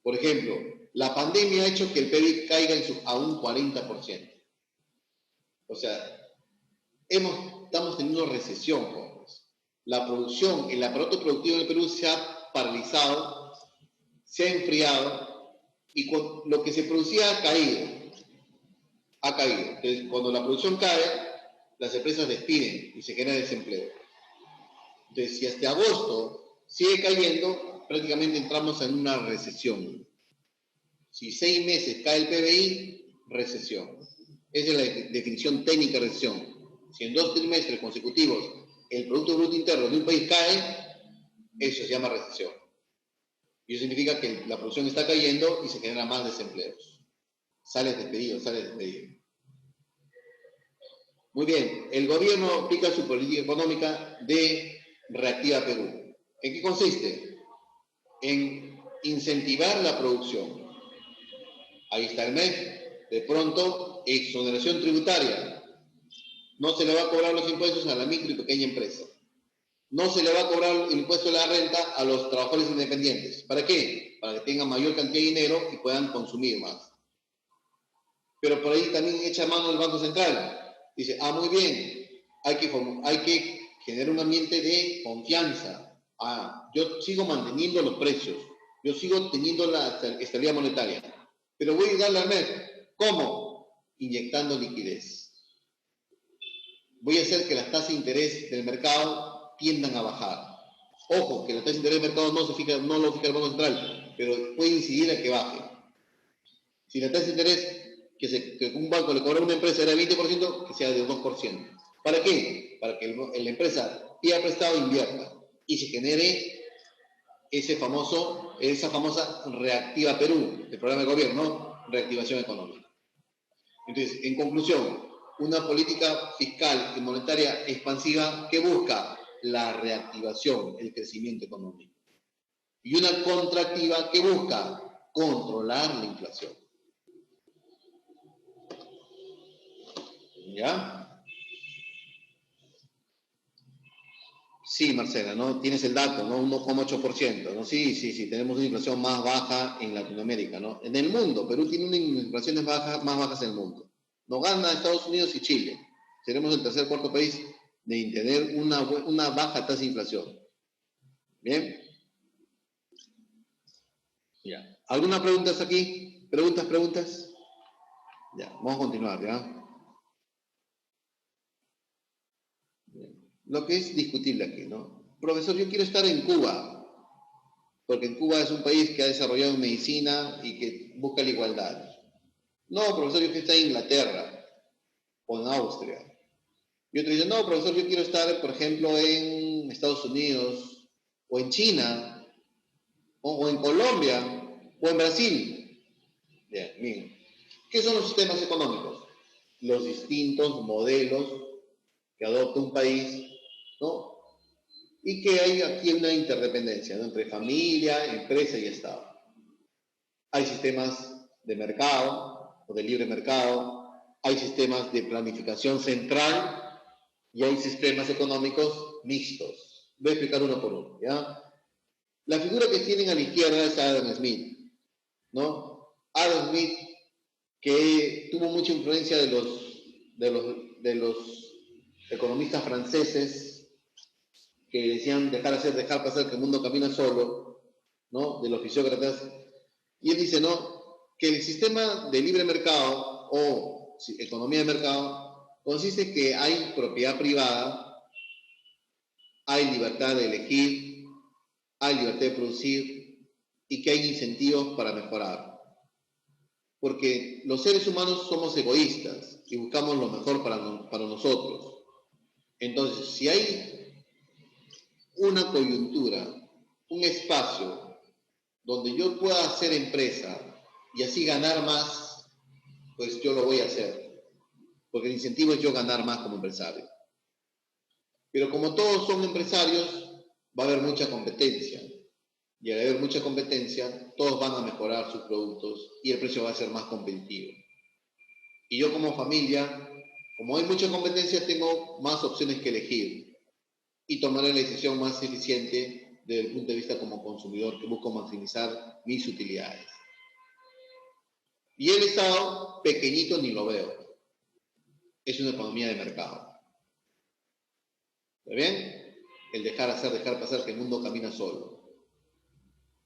Por ejemplo, la pandemia ha hecho que el PIB caiga a un 40%. O sea, estamos teniendo recesión, jóvenes. La producción, el aparato productivo en el Perú se ha paralizado, se ha enfriado, y lo que se producía ha caído. Entonces, cuando la producción cae, las empresas despiden y se genera desempleo. Entonces, si hasta agosto sigue cayendo, prácticamente entramos en una recesión. Si 6 meses cae el PBI, recesión. Esa es la definición técnica de recesión. Si en 2 trimestres consecutivos el Producto Bruto Interno de un país cae, eso se llama recesión. Y eso significa que la producción está cayendo y se generan más desempleos. Sales despedido. Muy bien, el gobierno aplica su política económica de Reactiva Perú. ¿En qué consiste? En incentivar la producción. Ahí está el MEF. De pronto, exoneración tributaria. No se le va a cobrar los impuestos a la micro y pequeña empresa. No se le va a cobrar el impuesto de la renta a los trabajadores independientes. ¿Para qué? Para que tengan mayor cantidad de dinero y puedan consumir más. Pero por ahí también echa mano el Banco Central. Dice, muy bien, hay que generar un ambiente de confianza. Yo sigo manteniendo los precios. Yo sigo teniendo la estabilidad monetaria. Pero voy a darle al MEF. ¿Cómo? Inyectando liquidez. Voy a hacer que las tasas de interés del mercado tiendan a bajar. Ojo, que la tasa de interés del mercado no lo fija el Banco Central, pero puede incidir a que baje. Si la tasa de interés que un banco le cobra a una empresa era 20%, que sea de 2%. ¿Para qué? Para que la empresa pida prestado e invierta y se genere esa famosa Reactiva Perú, el programa de gobierno, reactivación económica. Entonces, en conclusión, una política fiscal y monetaria expansiva que busca la reactivación, el crecimiento económico. Y una contractiva que busca controlar la inflación. ¿Ya? Sí, Marcela, ¿no? Tienes el dato, ¿no? 1,8%, ¿no? Sí, tenemos una inflación más baja en Latinoamérica, ¿no? En el mundo, Perú tiene una inflación más bajas en el mundo. Nos gana Estados Unidos y Chile. Seremos el tercer o cuarto país de tener una baja tasa de inflación. ¿Bien? Ya. ¿Alguna pregunta aquí? ¿Preguntas? Ya, vamos a continuar, ¿ya? Lo que es discutible aquí, ¿no? Profesor, yo quiero estar en Cuba, porque en Cuba es un país que ha desarrollado medicina y que busca la igualdad. No, profesor, yo quiero estar en Inglaterra o en Austria. Y otro dice, no, profesor, yo quiero estar, por ejemplo, en Estados Unidos o en China o en Colombia o en Brasil. Bien, miren. ¿Qué son los sistemas económicos? Los distintos modelos que adopta un país, ¿no? Y que hay aquí una interdependencia, ¿no? Entre familia, empresa y Estado. Hay sistemas de mercado o de libre mercado, hay sistemas de planificación central y hay sistemas económicos mixtos. Voy a explicar uno por uno, ¿ya? La figura que tienen a la izquierda es Adam Smith, ¿no? Adam Smith, que tuvo mucha influencia de los economistas franceses que decían dejar pasar, que el mundo camina solo, ¿no? De los fisiócratas. Y él dice, ¿no? Que el sistema de libre mercado o economía de mercado consiste en que hay propiedad privada, hay libertad de elegir, hay libertad de producir y que hay incentivos para mejorar. Porque los seres humanos somos egoístas y buscamos lo mejor para nosotros. Entonces, si hay una coyuntura, un espacio donde yo pueda hacer empresa y así ganar más, pues yo lo voy a hacer. Porque el incentivo es yo ganar más como empresario. Pero como todos son empresarios, va a haber mucha competencia. Y al haber mucha competencia, todos van a mejorar sus productos y el precio va a ser más competitivo. Y yo como familia, como hay mucha competencia, tengo más opciones que elegir y tomaré la decisión más eficiente desde el punto de vista como consumidor que busco maximizar mis utilidades. Y el Estado, pequeñito ni lo veo. Es una economía de mercado. ¿Está bien? El dejar hacer, dejar pasar, que el mundo camina solo.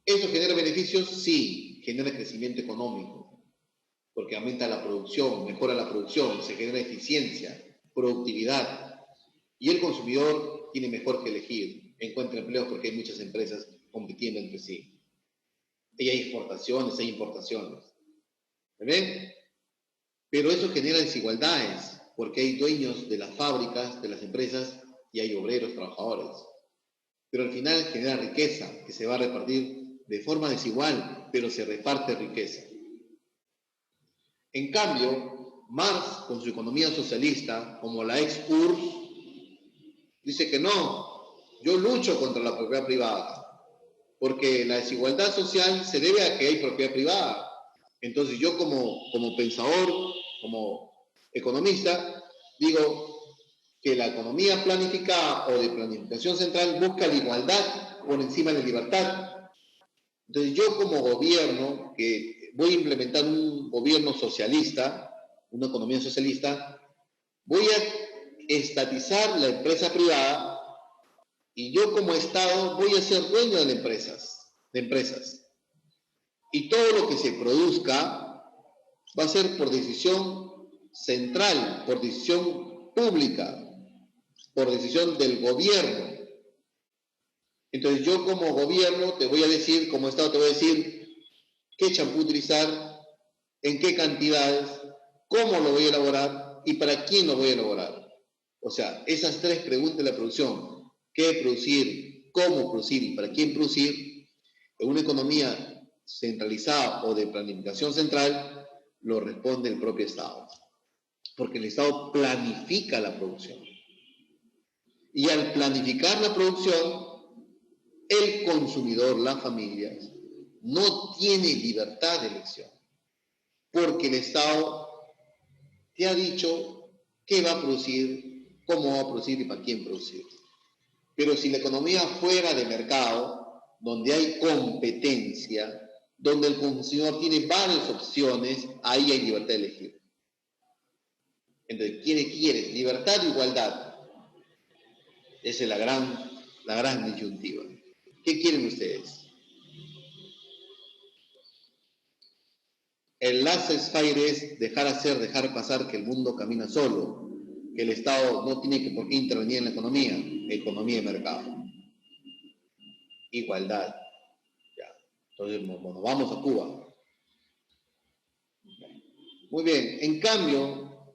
¿Eso genera beneficios? Sí, genera crecimiento económico, porque aumenta la producción, mejora la producción, se genera eficiencia, productividad, y el consumidor tiene mejor que elegir, encuentra empleos porque hay muchas empresas compitiendo entre sí. Y hay exportaciones, hay importaciones. ¿Ven? Pero eso genera desigualdades, porque hay dueños de las fábricas, de las empresas, y hay obreros, trabajadores. Pero al final genera riqueza, que se va a repartir de forma desigual, pero se reparte riqueza. En cambio, Marx, con su economía socialista, como la ex-URSS, dice que no, yo lucho contra la propiedad privada, porque la desigualdad social se debe a que hay propiedad privada. Entonces yo como pensador, como economista, digo que la economía planificada o de planificación central busca la igualdad por encima de la libertad. Entonces yo como gobierno, que voy a implementar un gobierno socialista, una economía socialista, voy a estatizar la empresa privada y yo como Estado voy a ser dueño de empresas. Y todo lo que se produzca va a ser por decisión central, por decisión pública, por decisión del gobierno. Entonces yo como gobierno te voy a decir, como Estado te voy a decir qué champú utilizar, en qué cantidades, cómo lo voy a elaborar y para quién lo voy a elaborar. O sea, esas tres preguntas de la producción, qué producir, cómo producir y para quién producir, en una economía centralizada o de planificación central, lo responde el propio Estado. Porque el Estado planifica la producción. Y al planificar la producción, el consumidor, las familias, no tiene libertad de elección. Porque el Estado te ha dicho qué va a producir, cómo va a producir y para quién producir. Pero si la economía fuera de mercado, donde hay competencia, donde el consumidor tiene varias opciones, ahí hay libertad de elegir. Entonces, ¿quién quiere? Libertad o igualdad. Esa es la gran disyuntiva. ¿Qué quieren ustedes? El laissez-faire es dejar hacer, dejar pasar, que el mundo camina solo, que el Estado no tiene por qué intervenir en la economía de mercado. Igualdad. Ya. Entonces, bueno, vamos a Cuba. Muy bien, en cambio,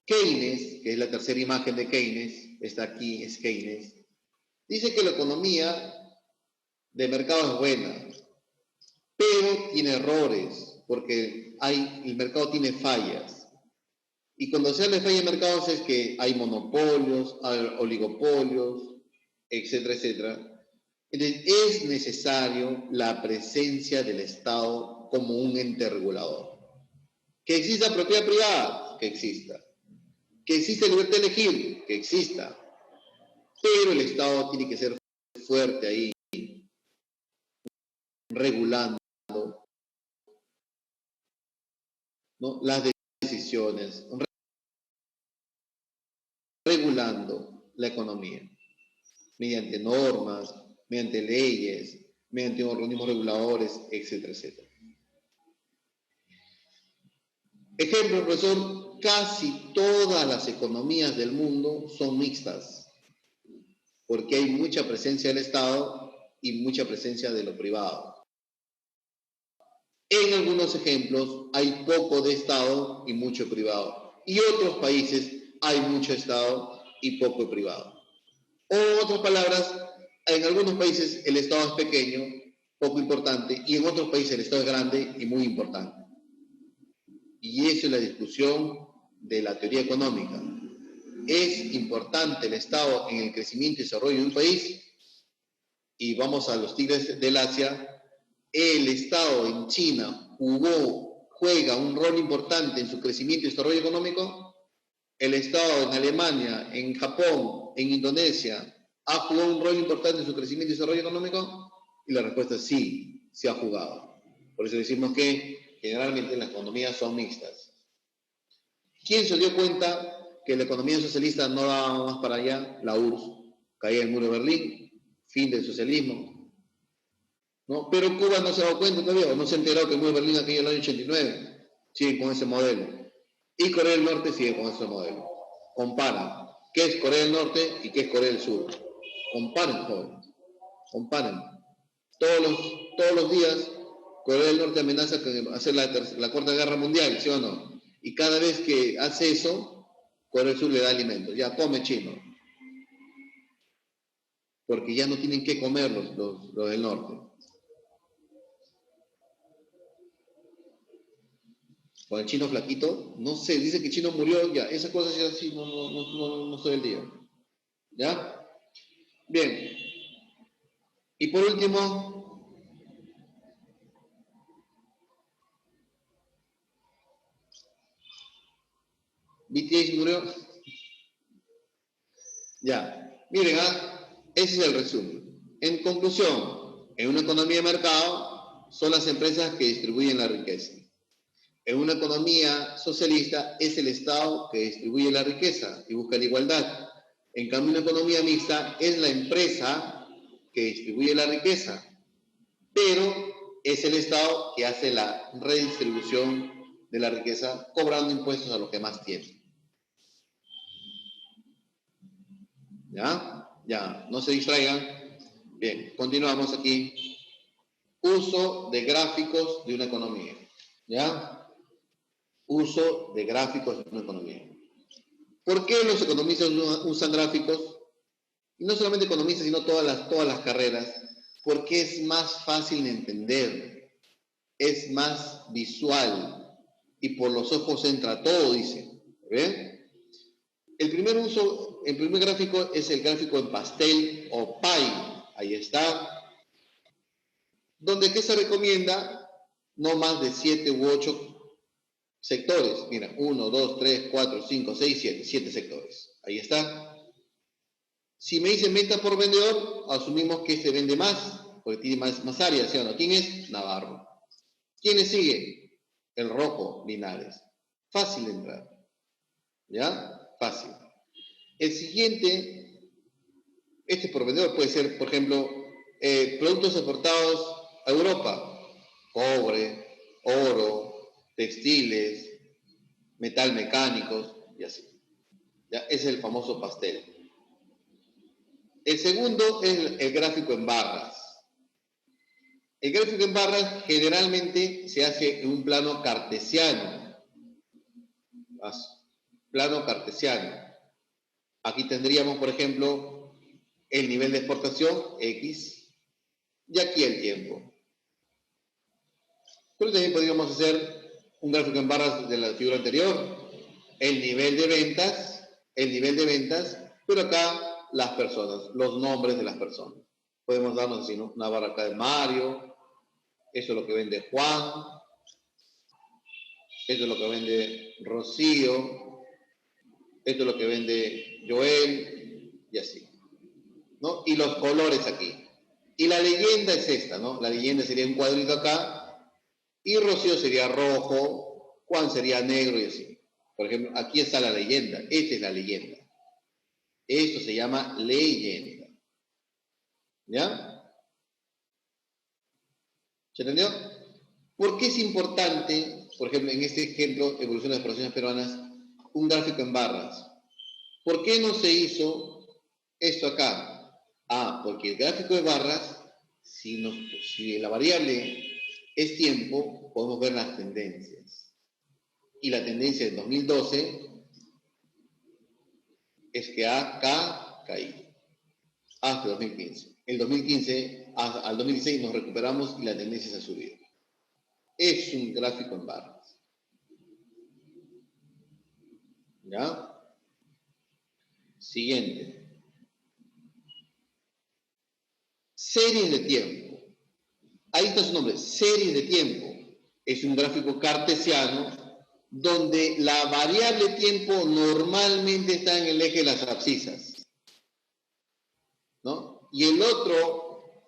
Keynes, que es la tercera imagen de Keynes, está aquí, es Keynes, dice que la economía de mercado es buena, pero tiene errores, porque el mercado tiene fallas. Y cuando se habla de falla de mercados es que hay monopolios, hay oligopolios, etcétera, etcétera. Entonces, es necesario la presencia del Estado como un ente regulador. Que exista propiedad privada, que exista. Que exista libertad de elegir, que exista. Pero el Estado tiene que ser fuerte ahí, regulando, ¿no?, las decisiones, regulando la economía, mediante normas, mediante leyes, mediante organismos reguladores, etcétera, etcétera. Ejemplo, profesor, casi todas las economías del mundo son mixtas, porque hay mucha presencia del Estado y mucha presencia de lo privado. En algunos ejemplos hay poco de Estado y mucho privado. Y otros países hay mucho Estado y poco privado. O en otras palabras, en algunos países el Estado es pequeño, poco importante, y en otros países el Estado es grande y muy importante. Y eso es la discusión de la teoría económica. ¿Es importante el Estado en el crecimiento y desarrollo de un país? Y vamos a los tigres del Asia. El Estado en China juega un rol importante en su crecimiento y desarrollo económico. El Estado en Alemania, en Japón, en Indonesia, ¿ha jugado un rol importante en su crecimiento y desarrollo económico? Y la respuesta es sí, se ha jugado. Por eso decimos que generalmente las economías son mixtas. ¿Quién se dio cuenta que la economía socialista no daba más para allá? La URSS. Caía el muro de Berlín, fin del socialismo. ¿No? Pero Cuba no se ha dado cuenta todavía, o no se ha enterado que el muro de Berlín aquello en el año 89. Siguen con ese modelo. Y Corea del Norte sigue con ese modelo. Comparan qué es Corea del Norte y qué es Corea del Sur. Comparen, jóvenes. Comparen. Todos los días Corea del Norte amenaza con hacer la Cuarta Guerra Mundial, ¿sí o no? Y cada vez que hace eso, Corea del Sur le da alimentos. Ya come chino. Porque ya no tienen que comer los del norte. Con el chino flaquito, no sé, dice que el chino murió ya. Esas cosas ya sí, no soy el día. ¿Ya? Bien. Y por último, BTS murió. Ya. Miren, ese es el resumen. En conclusión, en una economía de mercado son las empresas que distribuyen la riqueza. En una economía socialista es el Estado que distribuye la riqueza y busca la igualdad. En cambio, una economía mixta es la empresa que distribuye la riqueza, pero es el Estado que hace la redistribución de la riqueza cobrando impuestos a los que más tienen. ¿Ya? Ya, no se distraigan. Bien, continuamos aquí. Uso de gráficos de una economía. ¿Ya? Uso de gráficos de una economía. ¿Por qué los economistas usan gráficos? Y no solamente economistas, sino todas las carreras. Porque es más fácil de entender, es más visual y por los ojos entra todo, dice. ¿Ven? El primer gráfico es el gráfico en pastel o pie. Ahí está. Donde ¿qué se recomienda? No más de 7 u 8 sectores. Mira, 1, 2, 3, 4, 5, 6, 7. 7 sectores. Ahí está. Si me dicen venta por vendedor, asumimos que se vende más, porque tiene más áreas, ¿sí o no? ¿Quién es? Navarro. ¿Quiénes siguen? El rojo, Linares. Fácil de entrar. ¿Ya? Fácil. El siguiente, este por vendedor puede ser, por ejemplo, productos exportados a Europa. Cobre, oro, textiles, metal mecánicos y así. ¿Ya? Ese es el famoso pastel. El segundo es el gráfico en barras. El gráfico en barras generalmente se hace en un plano cartesiano. Plano cartesiano. Aquí tendríamos, por ejemplo, el nivel de exportación, X, y aquí el tiempo. Pero también podríamos hacer un gráfico en barras de la figura anterior. El nivel de ventas, pero acá las personas, los nombres de las personas. Podemos darnos así, ¿no? Una barra acá de Mario, eso es lo que vende Juan, esto es lo que vende Rocío, esto es lo que vende Joel, y así, ¿no? Y los colores aquí. Y la leyenda es esta, ¿no? La leyenda sería un cuadrito acá, y Rocío sería rojo, Juan sería negro y así. Por ejemplo, aquí está la leyenda, esta es la leyenda. Esto se llama leyenda. ¿Ya? ¿Se entendió? ¿Por qué es importante por ejemplo, en este ejemplo, evolución de las exploraciones peruanas, un gráfico en barras. ¿Por qué no se hizo esto acá? Porque el gráfico de barras, si la variable es tiempo, podemos ver las tendencias. Y la tendencia del 2012 es que ha caído hasta 2015. El 2015 al 2016 nos recuperamos y la tendencia se ha subido. Es un gráfico en barras. ¿Ya? Siguiente. Series de tiempo. Ahí está su nombre, series de tiempo. Es un gráfico cartesiano donde la variable tiempo normalmente está en el eje de las abscisas, ¿no? Y el otro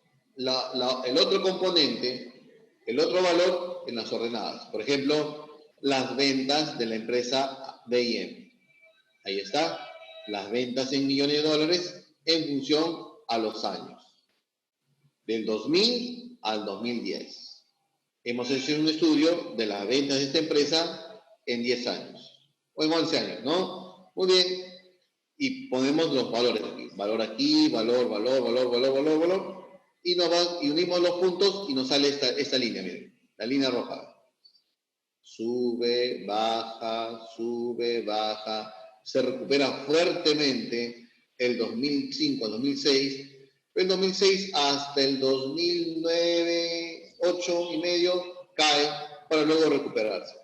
componente, el otro valor en las ordenadas. Por ejemplo, las ventas de la empresa B&M. Ahí está, las ventas en millones de dólares en función a los años, del 2000 al 2010. Hemos hecho un estudio de las ventas de esta empresa en 10 años, o en 11 años, ¿no? Muy bien, y ponemos los valores aquí, valor, y unimos los puntos y nos sale esta línea, miren, la línea roja. Sube, baja, se recupera fuertemente el 2005 al 2006, el 2006 hasta el 2009, 8 y medio, cae para luego recuperarse.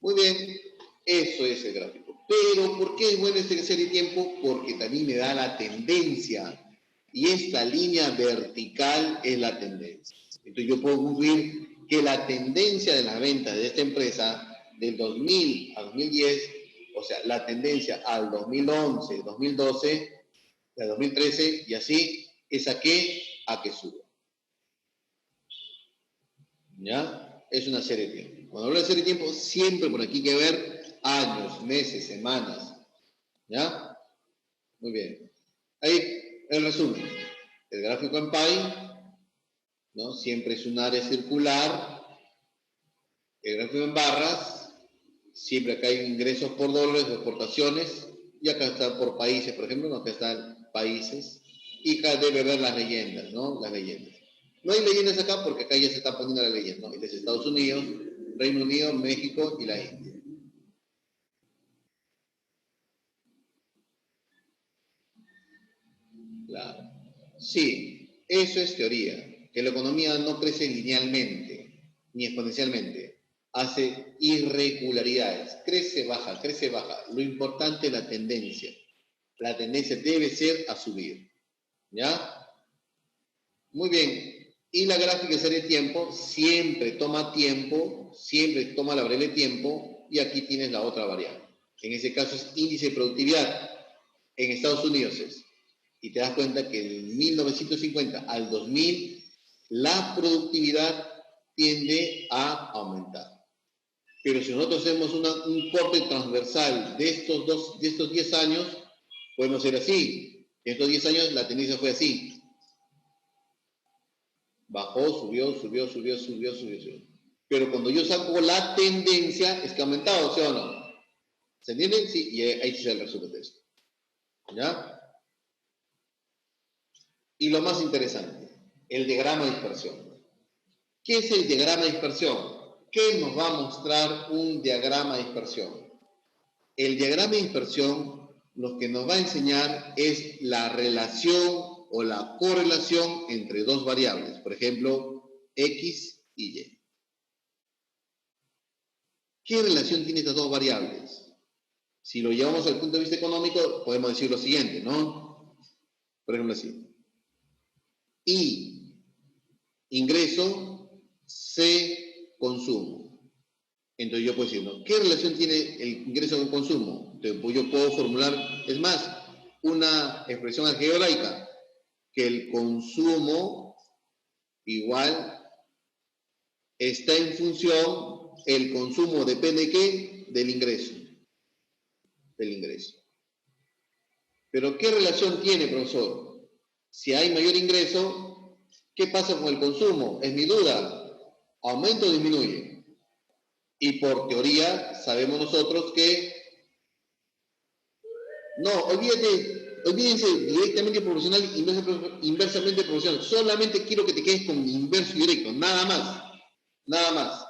Muy bien, eso es el gráfico. Pero, ¿por qué es bueno este serie de tiempo? Porque también me da la tendencia. Y esta línea vertical es la tendencia. Entonces yo puedo concluir que la tendencia de las ventas de esta empresa del 2000 al 2010, o sea, la tendencia al 2011, 2012, al 2013 y así, es a que suba. ¿Ya? Es una serie de tiempo. Cuando hablo de serie de tiempo, siempre por aquí hay que ver años, meses, semanas. ¿Ya? Muy bien. Ahí el resumen. El gráfico en pie, ¿no? Siempre es un área circular. El gráfico en barras, siempre acá hay ingresos por dólares de exportaciones. Y acá está por países, por ejemplo, ¿no? Acá están países. Y acá debe ver las leyendas, ¿no? Las leyendas. No hay leyendas acá porque acá ya se está poniendo la leyenda, ¿no? Es Estados Unidos, Reino Unido, México y la India. Claro. Sí, eso es teoría, que la economía no crece linealmente ni exponencialmente, hace irregularidades, crece, baja, crece, baja. Lo importante es la tendencia. La tendencia debe ser a subir. ¿Ya? Muy bien. Y la gráfica de serie de tiempo siempre toma la variable tiempo, y aquí tienes la otra variable. En ese caso es índice de productividad. En Estados Unidos es. Y te das cuenta que de 1950 al 2000 la productividad tiende a aumentar. Pero si nosotros hacemos un corte transversal de estos 10 años, podemos ser así. En estos 10 años la tendencia fue así. Bajó, subió. Pero cuando yo saco la tendencia, es que ha aumentado, ¿sí o no? ¿Se entiende? Sí, y ahí sí se el resumen de esto. ¿Ya? Y lo más interesante, el diagrama de dispersión. ¿Qué es el diagrama de dispersión? ¿Qué nos va a mostrar un diagrama de dispersión? El diagrama de dispersión lo que nos va a enseñar es la relación o la correlación entre dos variables, por ejemplo, X y Y. ¿Qué relación tienen estas dos variables? Si lo llevamos al punto de vista económico, podemos decir lo siguiente, ¿no? Por ejemplo, así. I, ingreso, C, consumo. Entonces yo puedo decir, ¿no? ¿Qué relación tiene el ingreso con el consumo? Entonces yo puedo formular, es más, una expresión algebraica, que el consumo igual está en función, el consumo depende de ¿qué? Del ingreso. Pero ¿qué relación tiene, profesor? Si hay mayor ingreso, ¿qué pasa con el consumo? Es mi duda. ¿Aumenta o disminuye? Y por teoría sabemos nosotros que no, olvídense directamente proporcional, inversamente proporcional. Solamente quiero que te quedes con inverso y directo, nada más. Nada más.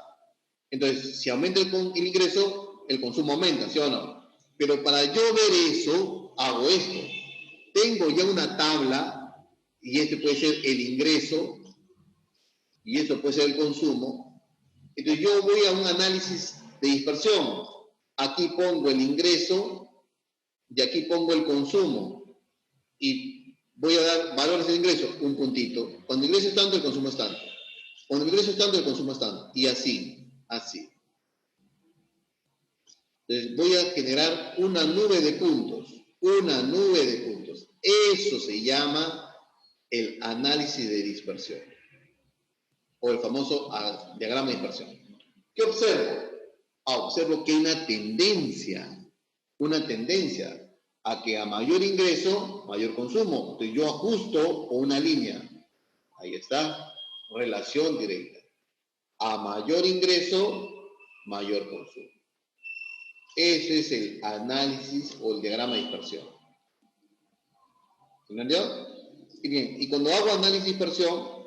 Entonces, si aumenta el ingreso, el consumo aumenta, ¿sí o no? Pero para yo ver eso, hago esto. Tengo ya una tabla, y este puede ser el ingreso, y esto puede ser el consumo. Entonces yo voy a un análisis de dispersión. Aquí pongo el ingreso y aquí pongo el consumo. Y voy a dar valores de ingreso, un puntito. Cuando el ingreso es tanto, el consumo es tanto. Cuando el ingreso es tanto, el consumo es tanto. Y así, así. Entonces voy a generar una nube de puntos. Una nube de puntos. Eso se llama el análisis de dispersión. O el famoso diagrama de dispersión. ¿Qué observo? Observo que hay una tendencia a que a mayor ingreso, mayor consumo. Entonces yo ajusto con una línea. Ahí está, relación directa. A mayor ingreso, mayor consumo. Ese es el análisis o el diagrama de dispersión. ¿Entendió? Y bien, y cuando hago análisis de dispersión,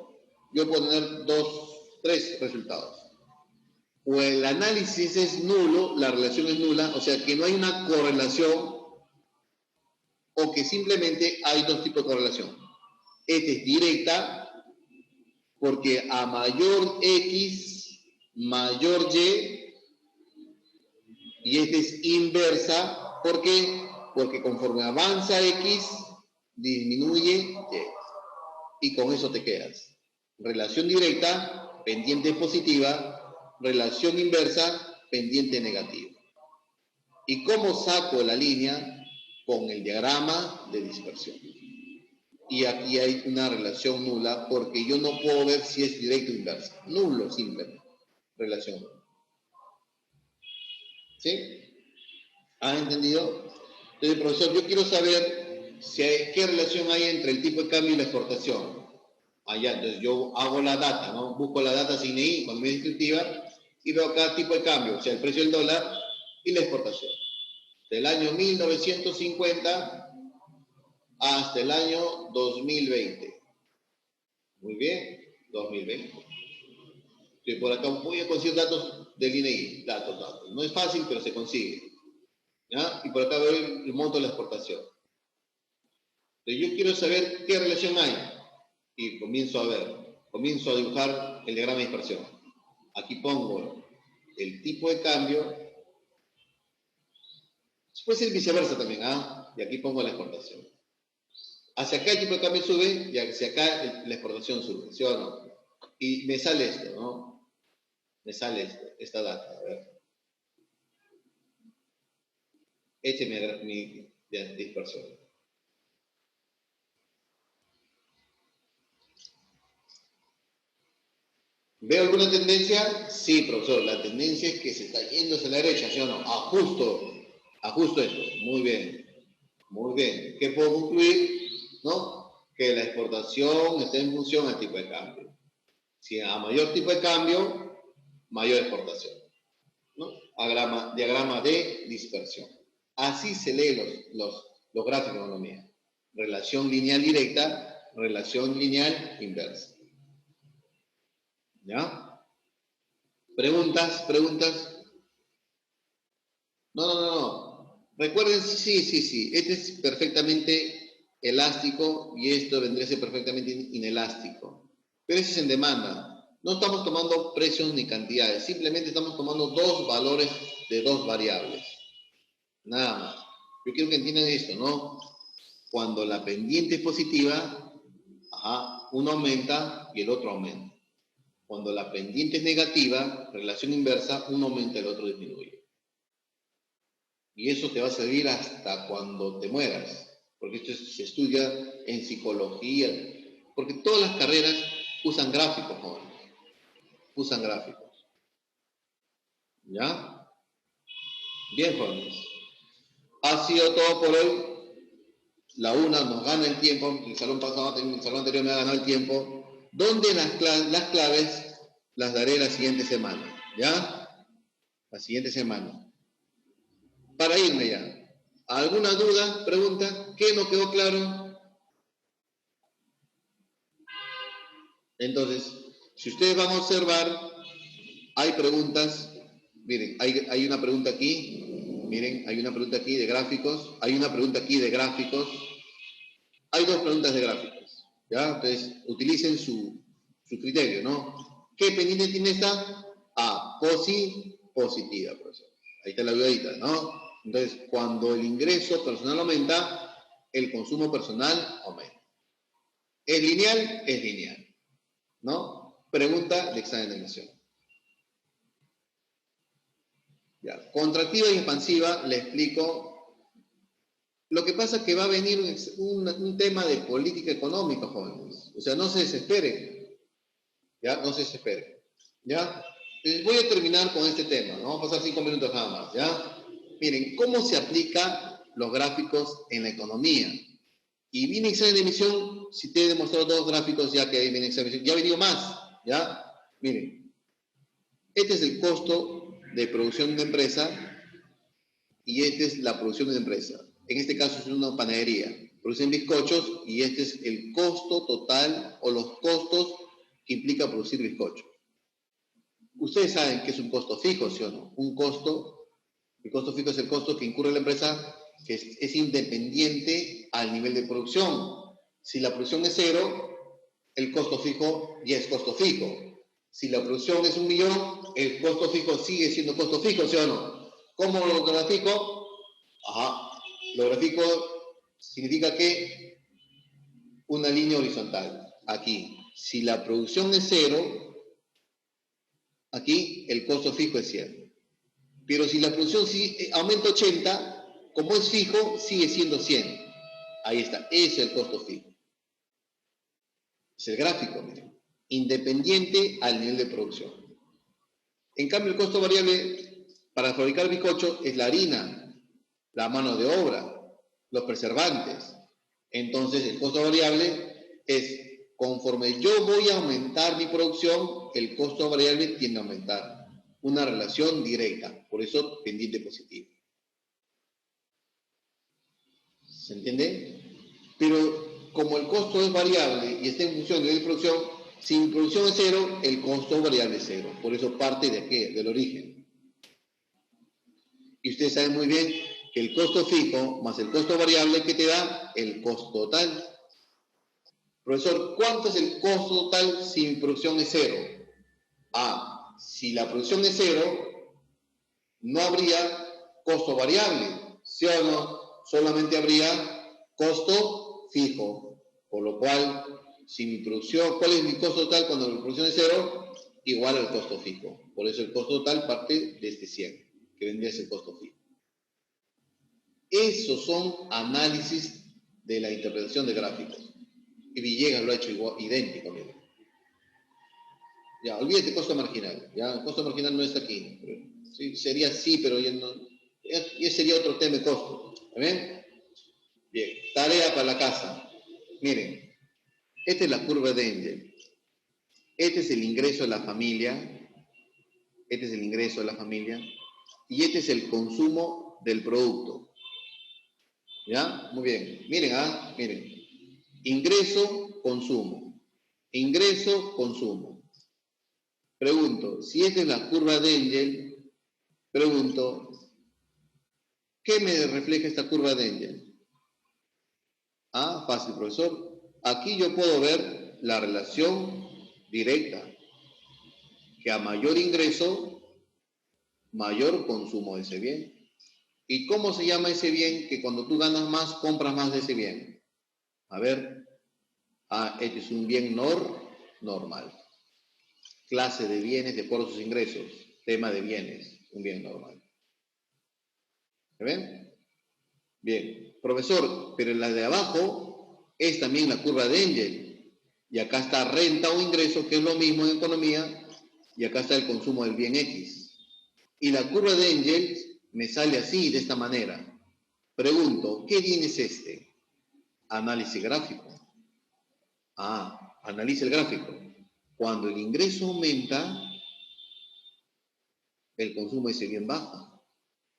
yo puedo tener tres resultados. O el análisis es nulo, la relación es nula, o sea que no hay una correlación, o que simplemente hay dos tipos de correlación. Esta es directa, porque a mayor X, mayor y esta es inversa, ¿por qué? Porque conforme avanza X, disminuye Y. Y con eso te quedas. Relación directa, pendiente positiva, relación inversa, pendiente negativa. ¿Y cómo saco la línea? Con el diagrama de dispersión. Y aquí hay una relación nula porque yo no puedo ver si es directo o inverso. Nulo, simplemente. Relación nula. ¿Sí? ¿Han entendido? Entonces, profesor, yo quiero saber qué relación hay entre el tipo de cambio y la exportación. Allá, entonces yo hago la data, ¿no? Busco la data CINEI con mi descriptiva y veo cada tipo de cambio, o sea, el precio del dólar y la exportación. Del año 1950 hasta el año 2020. Muy bien, 2020. Y por acá voy a conseguir datos del INEI, datos. No es fácil, pero se consigue. ¿Ya? Y por acá veo el monto de la exportación. Entonces yo quiero saber qué relación hay. Y comienzo a dibujar el diagrama de dispersión. Aquí pongo el tipo de cambio. Puede ser viceversa también, ¿ah? Y aquí pongo la exportación. Hacia acá el tipo de cambio sube y hacia acá la exportación sube, ¿sí o no? Y me sale esto, ¿no? Me sale esta data, a ver. Esta es mi dispersión. ¿Veo alguna tendencia? Sí, profesor, la tendencia es que se está yendo hacia la derecha, ¿sí o no? Ajusto esto, muy bien, muy bien. ¿Qué puedo concluir? ¿No? Que la exportación está en función al tipo de cambio. Si a mayor tipo de cambio, mayor exportación, ¿no? Diagrama de dispersión. Así se lee los gráficos de economía. Relación lineal directa, relación lineal inversa. ¿Ya? ¿Preguntas? No. Recuerden, sí. Este es perfectamente elástico y esto vendría a ser perfectamente inelástico. Pero ese es en demanda. No estamos tomando precios ni cantidades, simplemente estamos tomando dos valores de dos variables. Nada más. Yo quiero que entiendan esto, ¿no? Cuando la pendiente es positiva, uno aumenta y el otro aumenta. Cuando la pendiente es negativa, relación inversa, uno aumenta y el otro disminuye. Y eso te va a servir hasta cuando te mueras, porque esto se estudia en psicología, porque todas las carreras usan gráficos, jóvenes. Usan gráficos. ¿Ya? Bien, jóvenes. Ha sido todo por hoy. La una nos gana el tiempo, el salón anterior me ha ganado el tiempo. ¿Dónde las claves las daré la siguiente semana? ¿Ya? La siguiente semana. Para irme ya. ¿Alguna duda, pregunta? ¿Qué no quedó claro? Entonces, si ustedes van a observar, hay preguntas. Miren, hay una pregunta aquí. Miren, hay una pregunta aquí de gráficos. Hay una pregunta aquí de gráficos. Hay dos preguntas de gráficos. ¿Ya? Entonces, utilicen su criterio, ¿no? ¿Qué pendiente tiene esta? Ah, positiva, profesor. Ahí está la dudadita, ¿no? Entonces, cuando el ingreso personal aumenta, el consumo personal aumenta. ¿Es lineal? Es lineal, ¿no? Pregunta de examen de admisión. Ya. Contractiva y expansiva, le explico. Lo que pasa es que va a venir un tema de política económica, jóvenes. O sea, no se desesperen. ¿Ya? No se desesperen. ¿Ya? Voy a terminar con este tema, ¿no? Vamos a pasar 5 minutos nada más, ¿ya? Miren, ¿cómo se aplican los gráficos en la economía? Y viene examen de emisión, si te he demostrado dos gráficos, ya que ahí viene examen de emisión, ya ha venido más, ¿ya? Miren, este es el costo de producción de una empresa y esta es la producción de una empresa. En este caso es una panadería. Producen bizcochos y este es el costo total o los costos que implica producir bizcochos. Ustedes saben que es un costo fijo, ¿sí o no? El costo fijo es el costo que incurre la empresa que es independiente al nivel de producción. Si la producción es cero, el costo fijo ya es costo fijo. Si la producción es 1.000.000, el costo fijo sigue siendo costo fijo, ¿sí o no? ¿Cómo lo grafico? Ajá. Lo grafico significa que una línea horizontal. Aquí, si la producción es cero, aquí el costo fijo es 100. Pero si la producción aumenta 80, como es fijo, sigue siendo 100. Ahí está, ese es el costo fijo. Es el gráfico, miren. Independiente al nivel de producción. En cambio, el costo variable para fabricar bizcocho es la harina, la mano de obra, los preservantes. Entonces, el costo variable es, conforme yo voy a aumentar mi producción, el costo variable tiende a aumentar. Una relación directa, por eso pendiente positivo. ¿Se entiende? Pero como el costo es variable y está en función de la producción, si mi producción es cero, el costo variable es cero. Por eso parte de qué? Del origen. Y ustedes saben muy bien que el costo fijo más el costo variable que te da el costo total. Profesor, ¿cuánto es el costo total si mi producción es cero? Ah, si la producción es cero, no habría costo variable, ¿sí o no? Solamente habría costo fijo, por lo cual, si mi producción, ¿cuál es mi costo total cuando mi producción es cero? Igual al costo fijo. Por eso el costo total parte de este 100, que vendría a ser el costo fijo. Esos son análisis de la interpretación de gráficos. Y Villegas lo ha hecho igual, idéntico, miren. Ya, olvídate costo marginal. Ya, el costo marginal no está aquí. Sí, sería sí, pero ya no. Ya sería otro tema de costo. ¿Está bien? Bien, tarea para la casa. Miren, esta es la curva de Engel. Este es el ingreso de la familia. Este es el ingreso de la familia. Y este es el consumo del producto. ¿Ya? Muy bien. Miren, miren. Ingreso, consumo. Ingreso, consumo. Pregunto, si esta es la curva de Engel, pregunto, ¿qué me refleja esta curva de Engel? Ah, fácil, profesor. Aquí yo puedo ver la relación directa, que a mayor ingreso, mayor consumo de ese bien. ¿Y cómo se llama ese bien que cuando tú ganas más, compras más de ese bien? A ver, este es un bien normal. Clase de bienes de acuerdo a sus ingresos. Tema de bienes, un bien normal. ¿Se ven? Bien. Profesor, pero en la de abajo es también la curva de Engel. Y acá está renta o ingreso, que es lo mismo en economía, y acá está el consumo del bien X. Y la curva de Engel me sale así, de esta manera. Pregunto, ¿qué bien es este? Análisis gráfico. Analice el gráfico. Cuando el ingreso aumenta, el consumo de ese bien baja.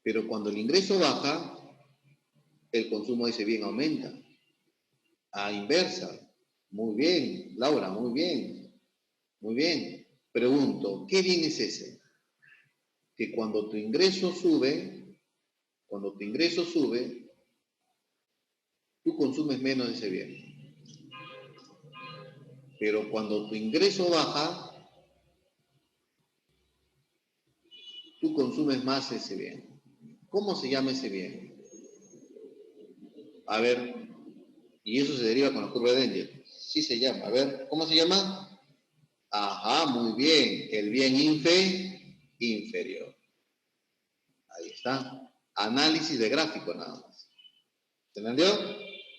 Pero cuando el ingreso baja, el consumo de ese bien aumenta. A inversa. Muy bien, Laura, muy bien. Muy bien. Pregunto, ¿qué bien es ese? Que cuando tu ingreso sube, tú consumes menos de ese bien. Pero cuando tu ingreso baja, tú consumes más ese bien. ¿Cómo se llama ese bien? A ver, y eso se deriva con la curva de Dengel. Sí se llama. A ver, ¿cómo se llama? Ajá, muy bien. El bien inferior. Ahí está. Análisis de gráfico nada más. ¿Se entendió?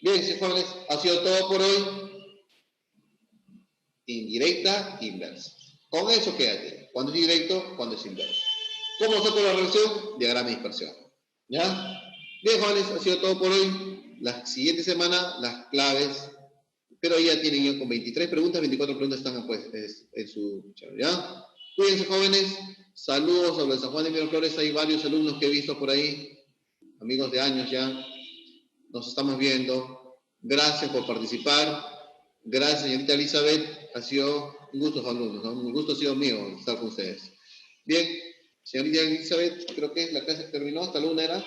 Bien, sí, jóvenes, ha sido todo por hoy. Indirecta, inversa. Con eso quédate. Cuando es directo, cuando es inverso. ¿Cómo saco la relación? Diagrama de dispersión. ¿Ya? Bien, jóvenes, ha sido todo por hoy. La siguiente semana, las claves. Pero ya tienen ya con 23 preguntas, 24 preguntas están pues, en su chat, ¿ya? Cuídense, jóvenes. Saludos a los de San Juan de Miraflores. Hay varios alumnos que he visto por ahí, amigos de años ya. Nos estamos viendo. Gracias por participar. Gracias, señorita Elizabeth. Ha sido un gusto, alumnos, ¿no? Un gusto ha sido mío estar con ustedes. Bien, señorita Elizabeth, creo que la clase terminó. Hasta la 1 era.